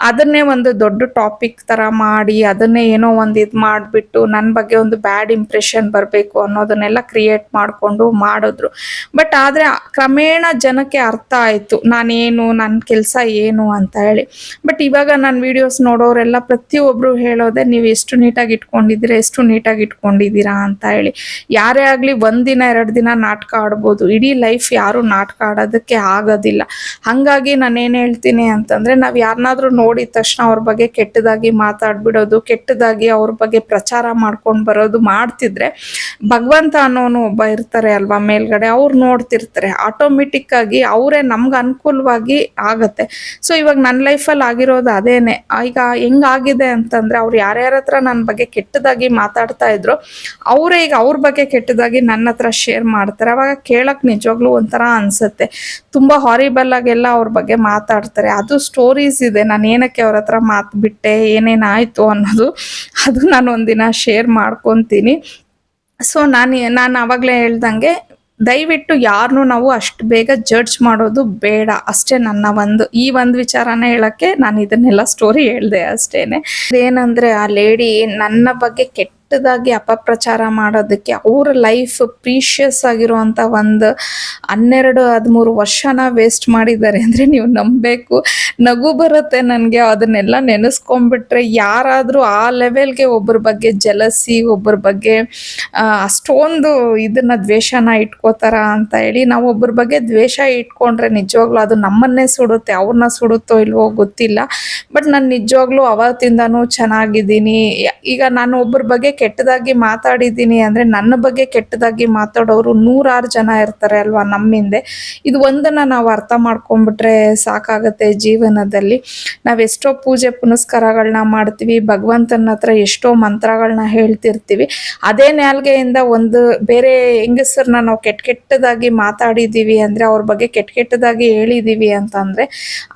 ಅದನ್ನೇ ಒಂದು ದೊಡ್ಡ ಟಾಪಿಕ್ ಥರ ಮಾಡಿ, ಅದನ್ನೇ ಏನೋ ಒಂದು ಇದು ಮಾಡಿಬಿಟ್ಟು ನನ್ನ ಬಗ್ಗೆ ಒಂದು ಬ್ಯಾಡ್ ಇಂಪ್ರೆಷನ್ ಬರಬೇಕು ಅನ್ನೋದನ್ನೆಲ್ಲ ಕ್ರಿಯೇಟ್ ಮಾಡಿಕೊಂಡು ಮಾಡಿದ್ರು. ಬಟ್ ಆದರೆ ಕ್ರಮೇಣ ಜನಕ್ಕೆ ಅರ್ಥ ಆಯಿತು ನಾನೇನು, ನನ್ನ ಕೆಲಸ ಏನು ಅಂತ ಹೇಳಿ. ಬಟ್ ಇವಾಗ ನನ್ನ ವೀಡಿಯೋಸ್ ನೋಡೋರೆಲ್ಲ ಪ್ರತಿಯೊಬ್ಬರು ಹೇಳೋದೆ, ನೀವು ಎಷ್ಟು ನೀಟಾಗಿ ಇಟ್ಕೊಂಡಿದ್ದೀರಾ, ಎಷ್ಟು ನೀಟಾಗಿ ಇಟ್ಕೊಂಡಿದ್ದೀರಾ ಅಂತ ಹೇಳಿ. ಯಾರೇ ಆಗಲಿ 1 ದಿನ 2 ದಿನ ನಾಟಕ ಆಡ್ಬೋದು, ಇಡೀ ಲೈಫ್ ಯಾರು ನಾಟಕ ಆಡೋದಕ್ಕೆ ಆಗೋದಿಲ್ಲ. ಹಾಗಾಗಿ ನಾನೇನು ಹೇಳ್ತೀನಿ ಅಂತಂದರೆ, ನಾವು ಯಾರನ್ನಾದ್ರೂ ನೋಡಿದ ತಕ್ಷಣ ಅವ್ರ ಬಗ್ಗೆ ಕೆಟ್ಟದಾಗಿ ಮಾತಾಡ್ಬಿಡೋದು, ಕೆಟ್ಟದಾಗಿ ಅವ್ರ ಬಗ್ಗೆ ಪ್ರಚಾರ ಮಾಡ್ಕೊಂಡು ಬರೋದು ಮಾಡ್ತಿದ್ರೆ, ಭಗವಂತ ಅನ್ನೋನು ಒಬ್ಬ ಇರ್ತಾರೆ ಅಲ್ವಾ ಮೇಲ್ಗಡೆ, ಅವ್ರು ನೋಡ್ತಿರ್ತಾರೆ. ಆಟೋಮೆಟಿಕ್ಕಾಗಿ ಅವರೇ ನಮ್ಗೆ ಅನುಕೂಲವಾಗಿ ಆಗತ್ತೆ. ಸೊ ಇವಾಗ ನನ್ನ ಲೈಫಲ್ಲಿ ಆಗಿರೋದು ಅದೇನೆ. ಈಗ ಹೆಂಗಾಗಿದೆ ಅಂತಂದರೆ, ಅವ್ರು ಯಾರ್ಯಾರ ಹತ್ರ ನನ್ನ ಬಗ್ಗೆ ಕೆಟ್ಟದಾಗಿ ಮಾತಾಡ್ತಾ ಇದ್ರು, ಅವರೇ ಈಗ ಅವ್ರ ಬಗ್ಗೆ ಕೆಟ್ಟದಾಗಿ ನನ್ನ ಹತ್ರ ಶೇರ್ ಮಾಡ್ತಾರೆ. ಅವಾಗ ಕೇಳಕ್ಕೆ ನಿಜವಾಗ್ಲೂ ಒಂಥರ ಅನಿಸುತ್ತೆ. ತುಂಬ ಹಾರಿಬಲ್ ಆಗೆಲ್ಲ ಅವ್ರ ಬಗ್ಗೆ ಮಾತಾಡ್ತಾರೆ. ಅದು ಸ್ಟೋರೀಸ್ ಇದೆ, ನಾನು ಏನಕ್ಕೆ ಅವ್ರ ಹತ್ರ ಮಾತು ಬಿಟ್ಟೆ, ಏನೇನಾಯಿತು ಅನ್ನೋದು, ಅದು ನಾನು ಒಂದಿನ ಶೇರ್ ಮಾಡ್ಕೊತೀನಿ. ಸೊ ನಾನು ಆವಾಗಲೇ ಹೇಳ್ದಂಗೆ, ದಯವಿಟ್ಟು ಯಾರನ್ನೂ ನಾವು ಅಷ್ಟು ಬೇಗ ಜಡ್ಜ್ ಮಾಡೋದು ಬೇಡ ಅಷ್ಟೇ. ನನ್ನ ಈ ಒಂದು ವಿಚಾರನ ಹೇಳೋಕ್ಕೆ ನಾನು ಇದನ್ನೆಲ್ಲ ಸ್ಟೋರಿ ಹೇಳಿದೆ ಅಷ್ಟೇನೆ. ಏನಂದರೆ, ಆ ಲೇಡಿ ನನ್ನ ಬಗ್ಗೆ ಕೆಟ್ಟದಾಗಿ ಅಪಪ್ರಚಾರ ಮಾಡೋದಕ್ಕೆ ಅವ್ರ ಲೈಫ್ ಪ್ರೀಷಿಯಸ್ ಆಗಿರುವಂಥ ಒಂದು 12-13 ವರ್ಷನ ವೇಸ್ಟ್ ಮಾಡಿದ್ದಾರೆ ಅಂದರೆ ನೀವು ನಂಬಬೇಕು. ನಗು ಬರುತ್ತೆ ನನಗೆ ಅದನ್ನೆಲ್ಲ ನೆನೆಸ್ಕೊಂಡ್ಬಿಟ್ರೆ. ಯಾರಾದರೂ ಆ ಲೆವೆಲ್ಗೆ ಒಬ್ಬರ ಬಗ್ಗೆ ಜಲಸಿ, ಒಬ್ಬರ ಬಗ್ಗೆ ಅಷ್ಟೊಂದು ಇದನ್ನು ದ್ವೇಷನ ಇಟ್ಕೋತಾರ ಅಂತ ಹೇಳಿ. ನಾವು ಒಬ್ಬರ ಬಗ್ಗೆ ದ್ವೇಷ ಇಟ್ಕೊಂಡ್ರೆ ನಿಜವಾಗ್ಲೂ ಅದು ನಮ್ಮನ್ನೇ ಸುಡುತ್ತೆ, ಅವ್ರನ್ನ ಸುಡುತ್ತೋ ಇಲ್ವೋ ಗೊತ್ತಿಲ್ಲ. ಬಟ್ ನಾನು ನಿಜವಾಗ್ಲೂ ಅವತ್ತಿಂದನೂ ಚೆನ್ನಾಗಿದ್ದೀನಿ. ಈಗ ನಾನು ಒಬ್ಬರ ಬಗ್ಗೆ ಕೆಟ್ಟದಾಗಿ ಮಾತಾಡಿದ್ದೀನಿ ಅಂದರೆ ನನ್ನ ಬಗ್ಗೆ ಕೆಟ್ಟದಾಗಿ ಮಾತಾಡೋರು ನೂರಾರು ಜನ ಇರ್ತಾರೆ ಅಲ್ವಾ ನಮ್ಮ ಹಿಂದೆ. ಇದು ಒಂದನ್ನು ನಾವು ಅರ್ಥ ಮಾಡ್ಕೊಂಡ್ಬಿಟ್ರೆ ಸಾಕಾಗತ್ತೆ ಜೀವನದಲ್ಲಿ. ನಾವೆಷ್ಟೋ ಪೂಜೆ ಪುನಸ್ಕಾರಗಳನ್ನ ಮಾಡ್ತೀವಿ, ಭಗವಂತನ ಹತ್ರ ಎಷ್ಟೋ ಮಂತ್ರಗಳನ್ನ ಹೇಳ್ತಿರ್ತೀವಿ. ಅದೇ ನಾಲ್ಗೆಯಿಂದ ಒಂದು ಬೇರೆ ಹೆಂಗಸರನ್ನ ನಾವು ಕೆಟ್ಟದಾಗಿ ಮಾತಾಡಿದ್ದೀವಿ ಅಂದರೆ, ಅವ್ರ ಬಗ್ಗೆ ಕೆಟ್ಟದಾಗಿ ಹೇಳಿದ್ದೀವಿ ಅಂತಂದರೆ,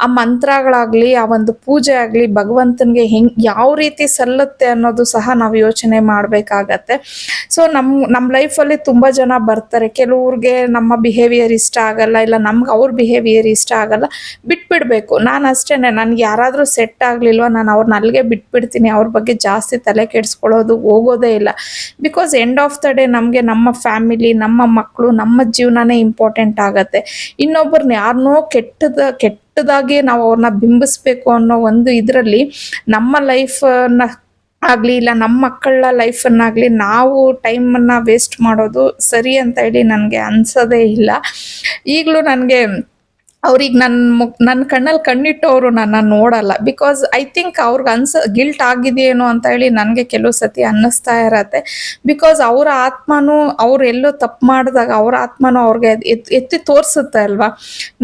ಆ ಮಂತ್ರಗಳಾಗಲಿ ಆ ಒಂದು ಪೂಜೆ ಆಗಲಿ ಭಗವಂತನಿಗೆ ಯಾವ ರೀತಿ ಸಲ್ಲುತ್ತೆ ಅನ್ನೋದು ಸಹ ನಾವು ಯೋಚನೆ ಮಾಡಬೇಕಾಗತ್ತೆ. ಸೊ ನಮ್ಮ ಲೈಫಲ್ಲಿ ತುಂಬ ಜನ ಬರ್ತಾರೆ. ಕೆಲವ್ರಿಗೆ ನಮ್ಮ ಬಿಹೇವಿಯರ್ ಇಷ್ಟ ಆಗಲ್ಲ, ಇಲ್ಲ ನಮ್ಗೆ ಅವ್ರ ಬಿಹೇವಿಯರ್ ಇಷ್ಟ ಆಗಲ್ಲ, ಬಿಟ್ಬಿಡ್ಬೇಕು. ನಾನು ಅಷ್ಟೇ, ನನಗೆ ಯಾರಾದರೂ ಸೆಟ್ ಆಗಲಿಲ್ವ ನಾನು ಅವ್ರನ್ನ ಅಲ್ಲಿಗೆ ಬಿಟ್ಬಿಡ್ತೀನಿ. ಅವ್ರ ಬಗ್ಗೆ ಜಾಸ್ತಿ ತಲೆ ಕೆಡಿಸ್ಕೊಳ್ಳೋದು ಹೋಗೋದೇ ಇಲ್ಲ. Because end of the day ನಮಗೆ ನಮ್ಮ ಫ್ಯಾಮಿಲಿ, ನಮ್ಮ ಮಕ್ಕಳು, ನಮ್ಮ ಜೀವನನೇ ಇಂಪಾರ್ಟೆಂಟ್ ಆಗತ್ತೆ. ಇನ್ನೊಬ್ಬರನ್ನ ಯಾರನ್ನೋ ಕೆಟ್ಟದಾಗಿ ನಾವು ಅವ್ರನ್ನ ಬಿಂಬಿಸ್ಬೇಕು ಅನ್ನೋ ಒಂದು ಇದರಲ್ಲಿ ನಮ್ಮ ಲೈಫನ್ನ ಆಗಲಿ ಇಲ್ಲ ನಮ್ಮ ಮಕ್ಕಳ ಲೈಫನ್ನಾಗಲಿ ನಾವು ಟೈಮನ್ನು ವೇಸ್ಟ್ ಮಾಡೋದು ಸರಿ ಅಂತ ಹೇಳಿ ನನಗೆ ಅನ್ಸೋದೇ ಇಲ್ಲ. ಈಗಲೂ ನನಗೆ ಅವ್ರಿಗೆ ನನ್ನ ಕಣ್ಣಲ್ಲಿ ಕಣ್ಣಿಟ್ಟು ಅವರು ನನ್ನ ನೋಡಲ್ಲ. ಬಿಕಾಸ್ ಐ ಥಿಂಕ್ ಅವ್ರಿಗೆ ಗಿಲ್ಟ್ ಆಗಿದೆಯೇನೋ ಅಂತ ಹೇಳಿ ನನಗೆ ಕೆಲವು ಸತಿ ಅನ್ನಿಸ್ತಾ ಇರತ್ತೆ. ಬಿಕಾಸ್ ಅವರ ಆತ್ಮನೂ ಅವ್ರು ಎಲ್ಲೋ ತಪ್ಪು ಮಾಡಿದಾಗ ಅವ್ರ ಆತ್ಮನೂ ಅವ್ರಿಗೆ ಎತ್ತಿ ತೋರಿಸುತ್ತೆ ಅಲ್ವಾ,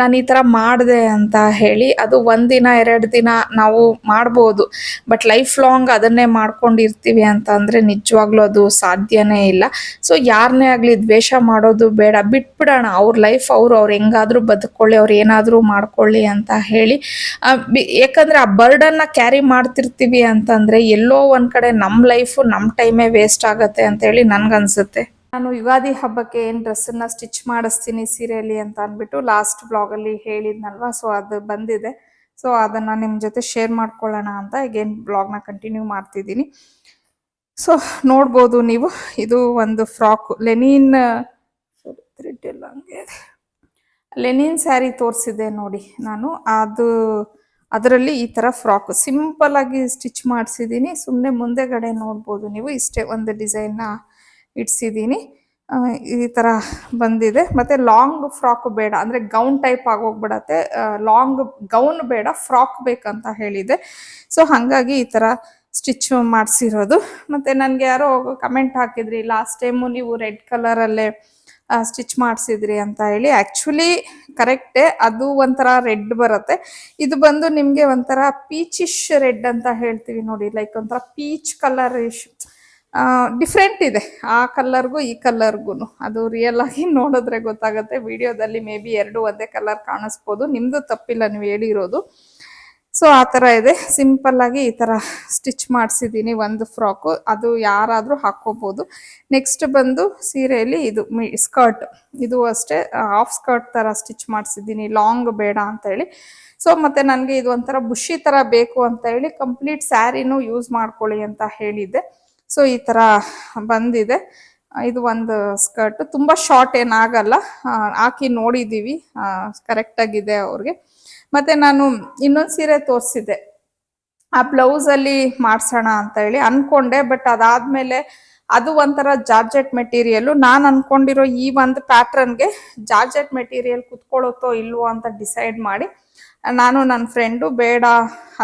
ನಾನು ಈ ಥರ ಮಾಡಿದೆ ಅಂತ ಹೇಳಿ. ಅದು ಒಂದಿನ 2 ದಿನ ನಾವು ಮಾಡ್ಬೋದು, ಬಟ್ ಲೈಫ್ ಲಾಂಗ್ ಅದನ್ನೇ ಮಾಡ್ಕೊಂಡಿರ್ತೀವಿ ಅಂತ ಅಂದರೆ ನಿಜವಾಗ್ಲೂ ಅದು ಸಾಧ್ಯನೇ ಇಲ್ಲ. ಸೊ ಯಾರನ್ನೇ ಆಗಲಿ ದ್ವೇಷ ಮಾಡೋದು ಬೇಡ, ಬಿಟ್ಬಿಡೋಣ. ಅವ್ರ ಲೈಫ್ ಅವ್ರು ಹೆಂಗಾದರೂ ಬದುಕೊಳ್ಳಿ, ಅವ್ರು ಏನಾದರೂ ಮಾಡ್ಕೊಳ್ಳಿ ಅಂತ ಹೇಳಿ. ಯಾಕಂದರೆ ಆ ಬರ್ಡನ್ನ ಕ್ಯಾರಿ ಮಾಡ್ತಿರ್ತೀವಿ ಅಂತಂದರೆ ಎಲ್ಲೋ ಒಂದು ಕಡೆ ನಮ್ಮ ಲೈಫು ನಮ್ಮ ಟೈಮೇ ವೇಸ್ಟ್ ಆಗುತ್ತೆ ಅಂತ ಹೇಳಿ ನನಗನ್ಸುತ್ತೆ. ನಾನು ಯುಗಾದಿ ಹಬ್ಬಕ್ಕೆ ಏನು ಡ್ರೆಸ್ಸನ್ನು ಸ್ಟಿಚ್ ಮಾಡಿಸ್ತೀನಿ ಸೀರೆಯಲ್ಲಿ ಅಂತ ಅಂದ್ಬಿಟ್ಟು ಲಾಸ್ಟ್ ಬ್ಲಾಗಲ್ಲಿ ಹೇಳಿದ್ನಲ್ವ, ಸೊ ಅದು ಬಂದಿದೆ. ಸೊ ಅದನ್ನು ನಿಮ್ಮ ಜೊತೆ ಶೇರ್ ಮಾಡ್ಕೊಳ್ಳೋಣ ಅಂತ ಈಗೇನು ಬ್ಲಾಗ್ನ ಕಂಟಿನ್ಯೂ ಮಾಡ್ತಿದ್ದೀನಿ. ಸೊ ನೋಡ್ಬೋದು ನೀವು, ಇದು ಒಂದು ಫ್ರಾಕ್ ಲೆನಿನ್ ಸ್ಯಾರಿ ತೋರಿಸಿದೆ ನೋಡಿ ನಾನು. ಅದರಲ್ಲಿ ಈ ಥರ ಫ್ರಾಕ್ ಸಿಂಪಲ್ ಆಗಿ ಸ್ಟಿಚ್ ಮಾಡಿಸಿದ್ದೀನಿ. ಸುಮ್ಮನೆ ಮುಂದೆಗಡೆ ನೋಡ್ಬೋದು ನೀವು, ಇಷ್ಟೇ ಒಂದು ಡಿಸೈನ್ನ ಇಡ್ಸಿದ್ದೀನಿ. ಈ ಥರ ಬಂದಿದೆ. ಮತ್ತು ಲಾಂಗ್ ಫ್ರಾಕ್ ಬೇಡ, ಅಂದರೆ ಗೌನ್ ಟೈಪ್ ಆಗೋಗ್ಬಿಡತ್ತೆ. ಲಾಂಗ್ ಗೌನ್ ಬೇಡ, ಫ್ರಾಕ್ ಬೇಕಂತ ಹೇಳಿದೆ. ಸೊ ಹಾಗಾಗಿ ಈ ಥರ ಸ್ಟಿಚ್ ಮಾಡಿಸಿರೋದು. ಮತ್ತು ನನಗೆ ಯಾರೋ ಕಮೆಂಟ್ ಹಾಕಿದ್ರಿ, ಲಾಸ್ಟ್ ಟೈಮು ನೀವು ರೆಡ್ ಕಲರಲ್ಲೇ ಸ್ಟಿಚ್ ಮಾಡಿಸಿದ್ರಿ ಅಂತ ಹೇಳಿ. ಆ್ಯಕ್ಚುಲಿ ಕರೆಕ್ಟೇ, ಅದು ಒಂಥರ ರೆಡ್ ಬರುತ್ತೆ. ಇದು ಬಂದು ನಿಮಗೆ ಒಂಥರ ಪೀಚಿಶ್ ರೆಡ್ ಅಂತ ಹೇಳ್ತೀವಿ ನೋಡಿ, ಲೈಕ್ ಒಂಥರ ಪೀಚ್ ಕಲರಿಶ್, ಡಿಫ್ರೆಂಟ್ ಇದೆ ಆ ಕಲರ್ಗೂ ಈ ಕಲರ್ಗೂ. ಅದು ರಿಯಲ್ ಆಗಿ ನೋಡಿದ್ರೆ ಗೊತ್ತಾಗುತ್ತೆ. ವಿಡಿಯೋದಲ್ಲಿ ಮೇ ಬಿ 2 ಒಂದೇ ಕಲರ್ ಕಾಣಿಸ್ಬೋದು, ನಿಮ್ಮದು ತಪ್ಪಿಲ್ಲ ನೀವು ಹೇಳಿರೋದು. ಸೊ ಆ ಥರ ಇದೆ. ಸಿಂಪಲ್ ಆಗಿ ಈ ಥರ ಸ್ಟಿಚ್ ಮಾಡಿಸಿದ್ದೀನಿ ಒಂದು ಫ್ರಾಕು, ಅದು ಯಾರಾದರೂ ಹಾಕ್ಕೋಬೋದು. ನೆಕ್ಸ್ಟ್ ಬಂದು ಸೀರೆಯಲ್ಲಿ ಇದು ಸ್ಕರ್ಟ್, ಇದು ಅಷ್ಟೇ ಹಾಫ್ ಸ್ಕರ್ಟ್ ಥರ ಸ್ಟಿಚ್ ಮಾಡಿಸಿದ್ದೀನಿ, ಲಾಂಗ್ ಬೇಡ ಅಂತ ಹೇಳಿ. ಸೊ ಮತ್ತು ನನಗೆ ಇದು ಒಂಥರ ಬುಷಿ ಥರ ಬೇಕು ಅಂತ ಹೇಳಿ ಕಂಪ್ಲೀಟ್ ಸ್ಯಾರಿನೂ ಯೂಸ್ ಮಾಡ್ಕೊಳ್ಳಿ ಅಂತ ಹೇಳಿದ್ದೆ. ಸೊ ಈ ಥರ ಬಂದಿದೆ. ಇದು ಒಂದು ಸ್ಕರ್ಟ್, ತುಂಬ ಶಾರ್ಟ್ ಏನಾಗಲ್ಲ, ಹಾಕಿ ನೋಡಿದ್ದೀವಿ ಕರೆಕ್ಟಾಗಿದೆ ಅವ್ರಿಗೆ. ಮತ್ತು ನಾನು ಇನ್ನೊಂದು ಸೀರೆ ತೋರಿಸಿದ್ದೆ, ಆ ಬ್ಲೌಸಲ್ಲಿ ಮಾಡಿಸೋಣ ಅಂತ ಹೇಳಿ ಅಂದ್ಕೊಂಡೆ. ಬಟ್ ಅದಾದಮೇಲೆ ಅದು ಒಂಥರ ಜಾರ್ಜೆಟ್ ಮೆಟೀರಿಯಲ್ಲು. ನಾನು ಅಂದ್ಕೊಂಡಿರೋ ಈ ಒಂದು ಪ್ಯಾಟ್ರನ್ಗೆ ಜಾರ್ಜೆಟ್ ಮೆಟೀರಿಯಲ್ ಕುತ್ಕೊಳ್ಳುತ್ತೋ ಇಲ್ವೋ ಅಂತ ಡಿಸೈಡ್ ಮಾಡಿ ನಾನು ನನ್ನ ಫ್ರೆಂಡು ಬೇಡ,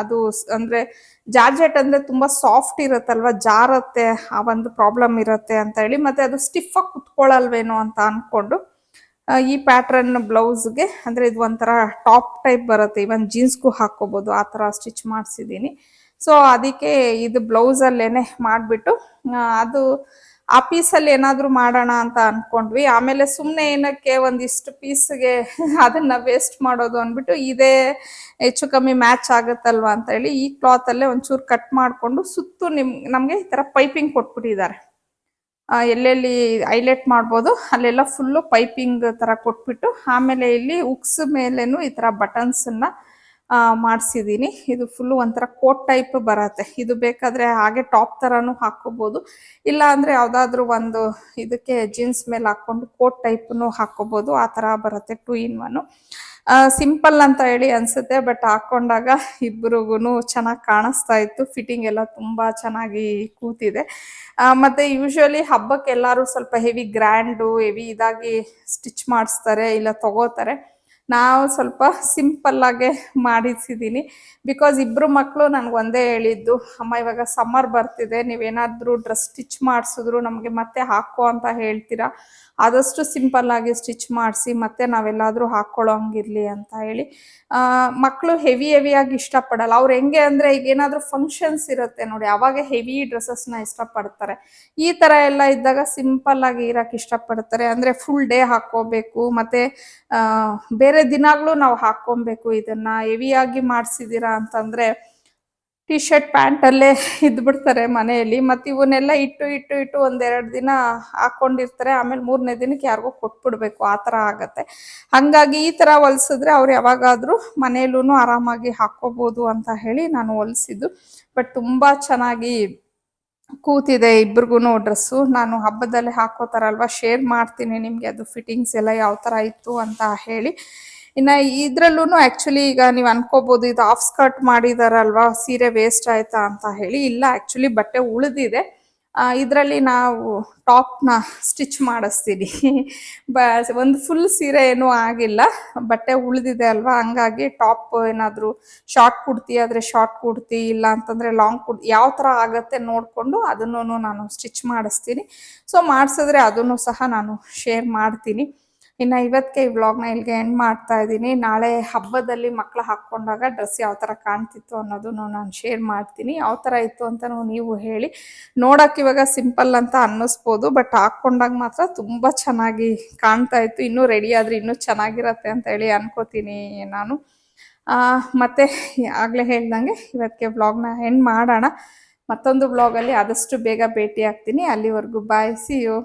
ಅದು ಅಂದರೆ ಜಾರ್ಜೆಟ್ ಅಂದರೆ ತುಂಬ ಸಾಫ್ಟ್ ಇರುತ್ತಲ್ವ, ಜಾರತ್ತೆ, ಆ ಒಂದು ಪ್ರಾಬ್ಲಮ್ ಇರುತ್ತೆ ಅಂತ ಹೇಳಿ, ಮತ್ತು ಅದು ಸ್ಟಿಫಾಗಿ ಕುತ್ಕೊಳ್ಳಲ್ವೇನೋ ಅಂತ ಅಂದ್ಕೊಂಡು ಈ ಪ್ಯಾಟ್ರನ್ ಬ್ಲೌಸ್ಗೆ, ಅಂದರೆ ಇದು ಒಂಥರ ಟಾಪ್ ಟೈಪ್ ಬರುತ್ತೆ, ಇವನ್ ಜೀನ್ಸ್ಗೂ ಹಾಕ್ಕೋಬೋದು, ಆ ಥರ ಸ್ಟಿಚ್ ಮಾಡಿಸಿದ್ದೀನಿ. ಸೊ ಅದಕ್ಕೆ ಇದು ಬ್ಲೌಸಲ್ಲೇನೆ ಮಾಡಿಬಿಟ್ಟು ಅದು ಆ ಪೀಸಲ್ಲಿ ಏನಾದರೂ ಮಾಡೋಣ ಅಂತ ಅಂದ್ಕೊಂಡ್ವಿ. ಆಮೇಲೆ ಸುಮ್ಮನೆ ಏನಕ್ಕೆ ಒಂದಿಷ್ಟು ಪೀಸ್ಗೆ ಅದನ್ನು ವೇಸ್ಟ್ ಮಾಡೋದು ಅಂದ್ಬಿಟ್ಟು ಇದೇ ಹೆಚ್ಚು ಕಮ್ಮಿ ಮ್ಯಾಚ್ ಆಗುತ್ತಲ್ವ ಅಂತ ಹೇಳಿ ಈ ಕ್ಲಾತಲ್ಲೇ ಒಂಚೂರು ಕಟ್ ಮಾಡಿಕೊಂಡು ಸುತ್ತು ನಮಗೆ ಈ ಥರ ಪೈಪಿಂಗ್ ಕೊಟ್ಬಿಟ್ಟಿದ್ದಾರೆ. ಎಲ್ಲೆಲ್ಲಿ ಹೈಲೈಟ್ ಮಾಡ್ಬೋದು ಅಲ್ಲೆಲ್ಲ ಫುಲ್ಲು ಪೈಪಿಂಗ್ ಥರ ಕೊಟ್ಬಿಟ್ಟು, ಆಮೇಲೆ ಇಲ್ಲಿ ಉಕ್ಸ್ ಮೇಲೇನು ಈ ಥರ ಬಟನ್ಸನ್ನು ಮಾಡಿಸಿದ್ದೀನಿ. ಇದು ಫುಲ್ಲು ಒಂಥರ ಕೋಟ್ ಟೈಪ್ ಬರುತ್ತೆ. ಇದು ಬೇಕಾದರೆ ಹಾಗೆ ಟಾಪ್ ಥರನೂ ಹಾಕ್ಕೋಬೋದು, ಇಲ್ಲ ಅಂದರೆ ಯಾವುದಾದ್ರೂ ಒಂದು ಇದಕ್ಕೆ ಜೀನ್ಸ್ ಮೇಲೆ ಹಾಕ್ಕೊಂಡು ಕೋಟ್ ಟೈಪ್ನು ಹಾಕ್ಕೋಬೋದು, ಆ ಥರ ಬರುತ್ತೆ 2 in 1. ಸಿಂಪಲ್ ಅಂತ ಹೇಳಿ ಅನಿಸುತ್ತೆ, ಬಟ್ ಹಾಕ್ಕೊಂಡಾಗ ಇಬ್ಬರಿಗೂ ಚೆನ್ನಾಗಿ ಕಾಣಿಸ್ತಾ ಇತ್ತು. ಫಿಟ್ಟಿಂಗ್ ಎಲ್ಲ ತುಂಬ ಚೆನ್ನಾಗಿ ಕೂತಿದೆ. ಮತ್ತು ಯೂಶ್ವಲಿ ಹಬ್ಬಕ್ಕೆ ಎಲ್ಲರೂ ಸ್ವಲ್ಪ ಹೆವಿ ಗ್ರ್ಯಾಂಡು ಹೆವಿ ಇದಾಗಿ ಸ್ಟಿಚ್ ಮಾಡಿಸ್ತಾರೆ, ಇಲ್ಲ ತಗೋತಾರೆ. ನಾವು ಸ್ವಲ್ಪ ಸಿಂಪಲ್ಲಾಗೆ ಮಾಡಿಸಿದ್ದೀನಿ. ಬಿಕಾಸ್ ಇಬ್ಬರು ಮಕ್ಕಳು ನನಗೆ ಒಂದೇ ಹೇಳಿದ್ದು, ಅಮ್ಮ ಇವಾಗ ಸಮ್ಮರ್ ಬರ್ತಿದೆ, ನೀವೇನಾದರೂ ಡ್ರೆಸ್ ಸ್ಟಿಚ್ ಮಾಡಿಸಿದ್ರು ನಮಗೆ ಮತ್ತೆ ಹಾಕೋ ಅಂತ ಹೇಳ್ತೀರಾ, ಆದಷ್ಟು ಸಿಂಪಲ್ಲಾಗಿ ಸ್ಟಿಚ್ ಮಾಡಿಸಿ ಮತ್ತೆ ನಾವೆಲ್ಲಾದರೂ ಹಾಕ್ಕೊಳ್ಳೋ ಹಂಗಿರಲಿ ಅಂತ ಹೇಳಿ. ಮಕ್ಕಳು ಹೆವಿಯಾಗಿ ಇಷ್ಟಪಡಲ್ಲ. ಅವ್ರು ಹೆಂಗೆ ಅಂದರೆ ಈಗ ಏನಾದರೂ ಫಂಕ್ಷನ್ಸ್ ಇರುತ್ತೆ ನೋಡಿ, ಅವಾಗ ಹೆವಿ ಡ್ರೆಸ್ಸಸ್ನ ಇಷ್ಟಪಡ್ತಾರೆ. ಈ ಥರ ಎಲ್ಲ ಇದ್ದಾಗ ಸಿಂಪಲ್ಲಾಗಿ ಇರೋಕ್ಕೆ ಇಷ್ಟಪಡ್ತಾರೆ. ಅಂದರೆ ಫುಲ್ ಡೇ ಹಾಕ್ಕೋಬೇಕು, ಮತ್ತು ಬೇರೆ ದಿನಾಗ್ಲೂ ನಾವು ಹಾಕ್ಕೊಬೇಕು. ಇದನ್ನು ಹೆವಿಯಾಗಿ ಮಾಡಿಸಿದ್ದೀರಾ ಅಂತಂದರೆ ಟಿ ಶರ್ಟ್ ಪ್ಯಾಂಟಲ್ಲೇ ಇದ್ಬಿಡ್ತಾರೆ ಮನೆಯಲ್ಲಿ. ಮತ್ತು ಇವನ್ನೆಲ್ಲ ಇಟ್ಟು ಒಂದೆರಡು ದಿನ ಹಾಕ್ಕೊಂಡಿರ್ತಾರೆ, ಆಮೇಲೆ 3ನೇ ದಿನಕ್ಕೆ ಯಾರಿಗೋ ಕೊಟ್ಬಿಡ್ಬೇಕು, ಆ ಥರ ಆಗತ್ತೆ. ಹಾಗಾಗಿ ಈ ಥರ ಹೊಲ್ಸಿದ್ರೆ ಅವ್ರು ಯಾವಾಗಾದರೂ ಮನೇಲೂ ಆರಾಮಾಗಿ ಹಾಕ್ಕೋಬೋದು ಅಂತ ಹೇಳಿ ನಾನು ಹೊಲಿಸಿದ್ದು. ಬಟ್ ತುಂಬ ಚೆನ್ನಾಗಿ ಕೂತಿದೆ ಇಬ್ರಿಗೂ ಡ್ರೆಸ್ಸು. ನಾನು ಹಬ್ಬದಲ್ಲೇ ಹಾಕೋ ಥರ ಅಲ್ವಾ, ಶೇರ್ ಮಾಡ್ತೀನಿ ನಿಮಗೆ ಅದು ಫಿಟ್ಟಿಂಗ್ಸ್ ಎಲ್ಲ ಯಾವ ಥರ ಇತ್ತು ಅಂತ ಹೇಳಿ. ಇನ್ನು ಇದರಲ್ಲೂ ಆ್ಯಕ್ಚುಲಿ ಈಗ ನೀವು ಅನ್ಕೋಬೋದು, ಇದು ಹಾಫ್ ಸ್ಕರ್ಟ್ ಮಾಡಿದಾರಲ್ವಾ, ಸೀರೆ ವೇಸ್ಟ್ ಆಯ್ತಾ ಅಂತ ಹೇಳಿ. ಇಲ್ಲ, ಆ್ಯಕ್ಚುಲಿ ಬಟ್ಟೆ ಉಳಿದಿದೆ. ಇದರಲ್ಲಿ ನಾವು ಟಾಪ್ನ ಸ್ಟಿಚ್ ಮಾಡಿಸ್ತೀನಿ. ಒಂದು ಫುಲ್ ಸೀರೆ ಏನೂ ಆಗಿಲ್ಲ, ಬಟ್ಟೆ ಉಳಿದಿದೆ ಅಲ್ವಾ, ಹಂಗಾಗಿ ಟಾಪ್ ಏನಾದರೂ ಶಾರ್ಟ್ ಕುಡ್ತಿ ಆದರೆ ಶಾರ್ಟ್ ಕುಡ್ತಿ, ಇಲ್ಲ ಅಂತಂದರೆ ಲಾಂಗ್ ಕುಡ್ತಿ, ಯಾವ ಥರ ಆಗುತ್ತೆ ನೋಡಿಕೊಂಡು ಅದನ್ನು ನಾನು ಸ್ಟಿಚ್ ಮಾಡಿಸ್ತೀನಿ. ಸೊ ಮಾಡಿಸಿದ್ರೆ ಅದನ್ನು ಸಹ ನಾನು ಶೇರ್ ಮಾಡ್ತೀನಿ. ಇನ್ನು ಇವತ್ತಿಗೆ ಈ ವ್ಲಾಗ್ನ ಇಲ್ಲಿಗೆ ಎಂಡ್ ಮಾಡ್ತಾ ಇದ್ದೀನಿ. ನಾಳೆ ಹಬ್ಬದಲ್ಲಿ ಮಕ್ಕಳು ಹಾಕ್ಕೊಂಡಾಗ ಡ್ರೆಸ್ ಯಾವ ಥರ ಕಾಣ್ತಿತ್ತು ಅನ್ನೋದನ್ನು ನಾನು ಶೇರ್ ಮಾಡ್ತೀನಿ. ಯಾವ ಥರ ಇತ್ತು ಅಂತಲೂ ನೀವು ಹೇಳಿ. ನೋಡೋಕೆ ಇವಾಗ ಸಿಂಪಲ್ ಅಂತ ಅನ್ನಿಸ್ಬೋದು, ಬಟ್ ಹಾಕ್ಕೊಂಡಾಗ ಮಾತ್ರ ತುಂಬ ಚೆನ್ನಾಗಿ ಕಾಣ್ತಾ ಇತ್ತು. ಇನ್ನೂ ರೆಡಿ ಆದರೆ ಇನ್ನೂ ಚೆನ್ನಾಗಿರತ್ತೆ ಅಂತ ಹೇಳಿ ಅನ್ಕೋತೀನಿ ನಾನು. ಮತ್ತು ಆಗಲೇ ಹೇಳ್ದಂಗೆ ಇವತ್ತಿಗೆ ವ್ಲಾಗ್ನ ಎಂಡ್ ಮಾಡೋಣ. ಮತ್ತೊಂದು ವ್ಲಾಗಲ್ಲಿ ಆದಷ್ಟು ಬೇಗ ಭೇಟಿ ಆಗ್ತೀನಿ. ಅಲ್ಲಿವರೆಗೂ ಬಾಯ್, ಸಿ ಯು.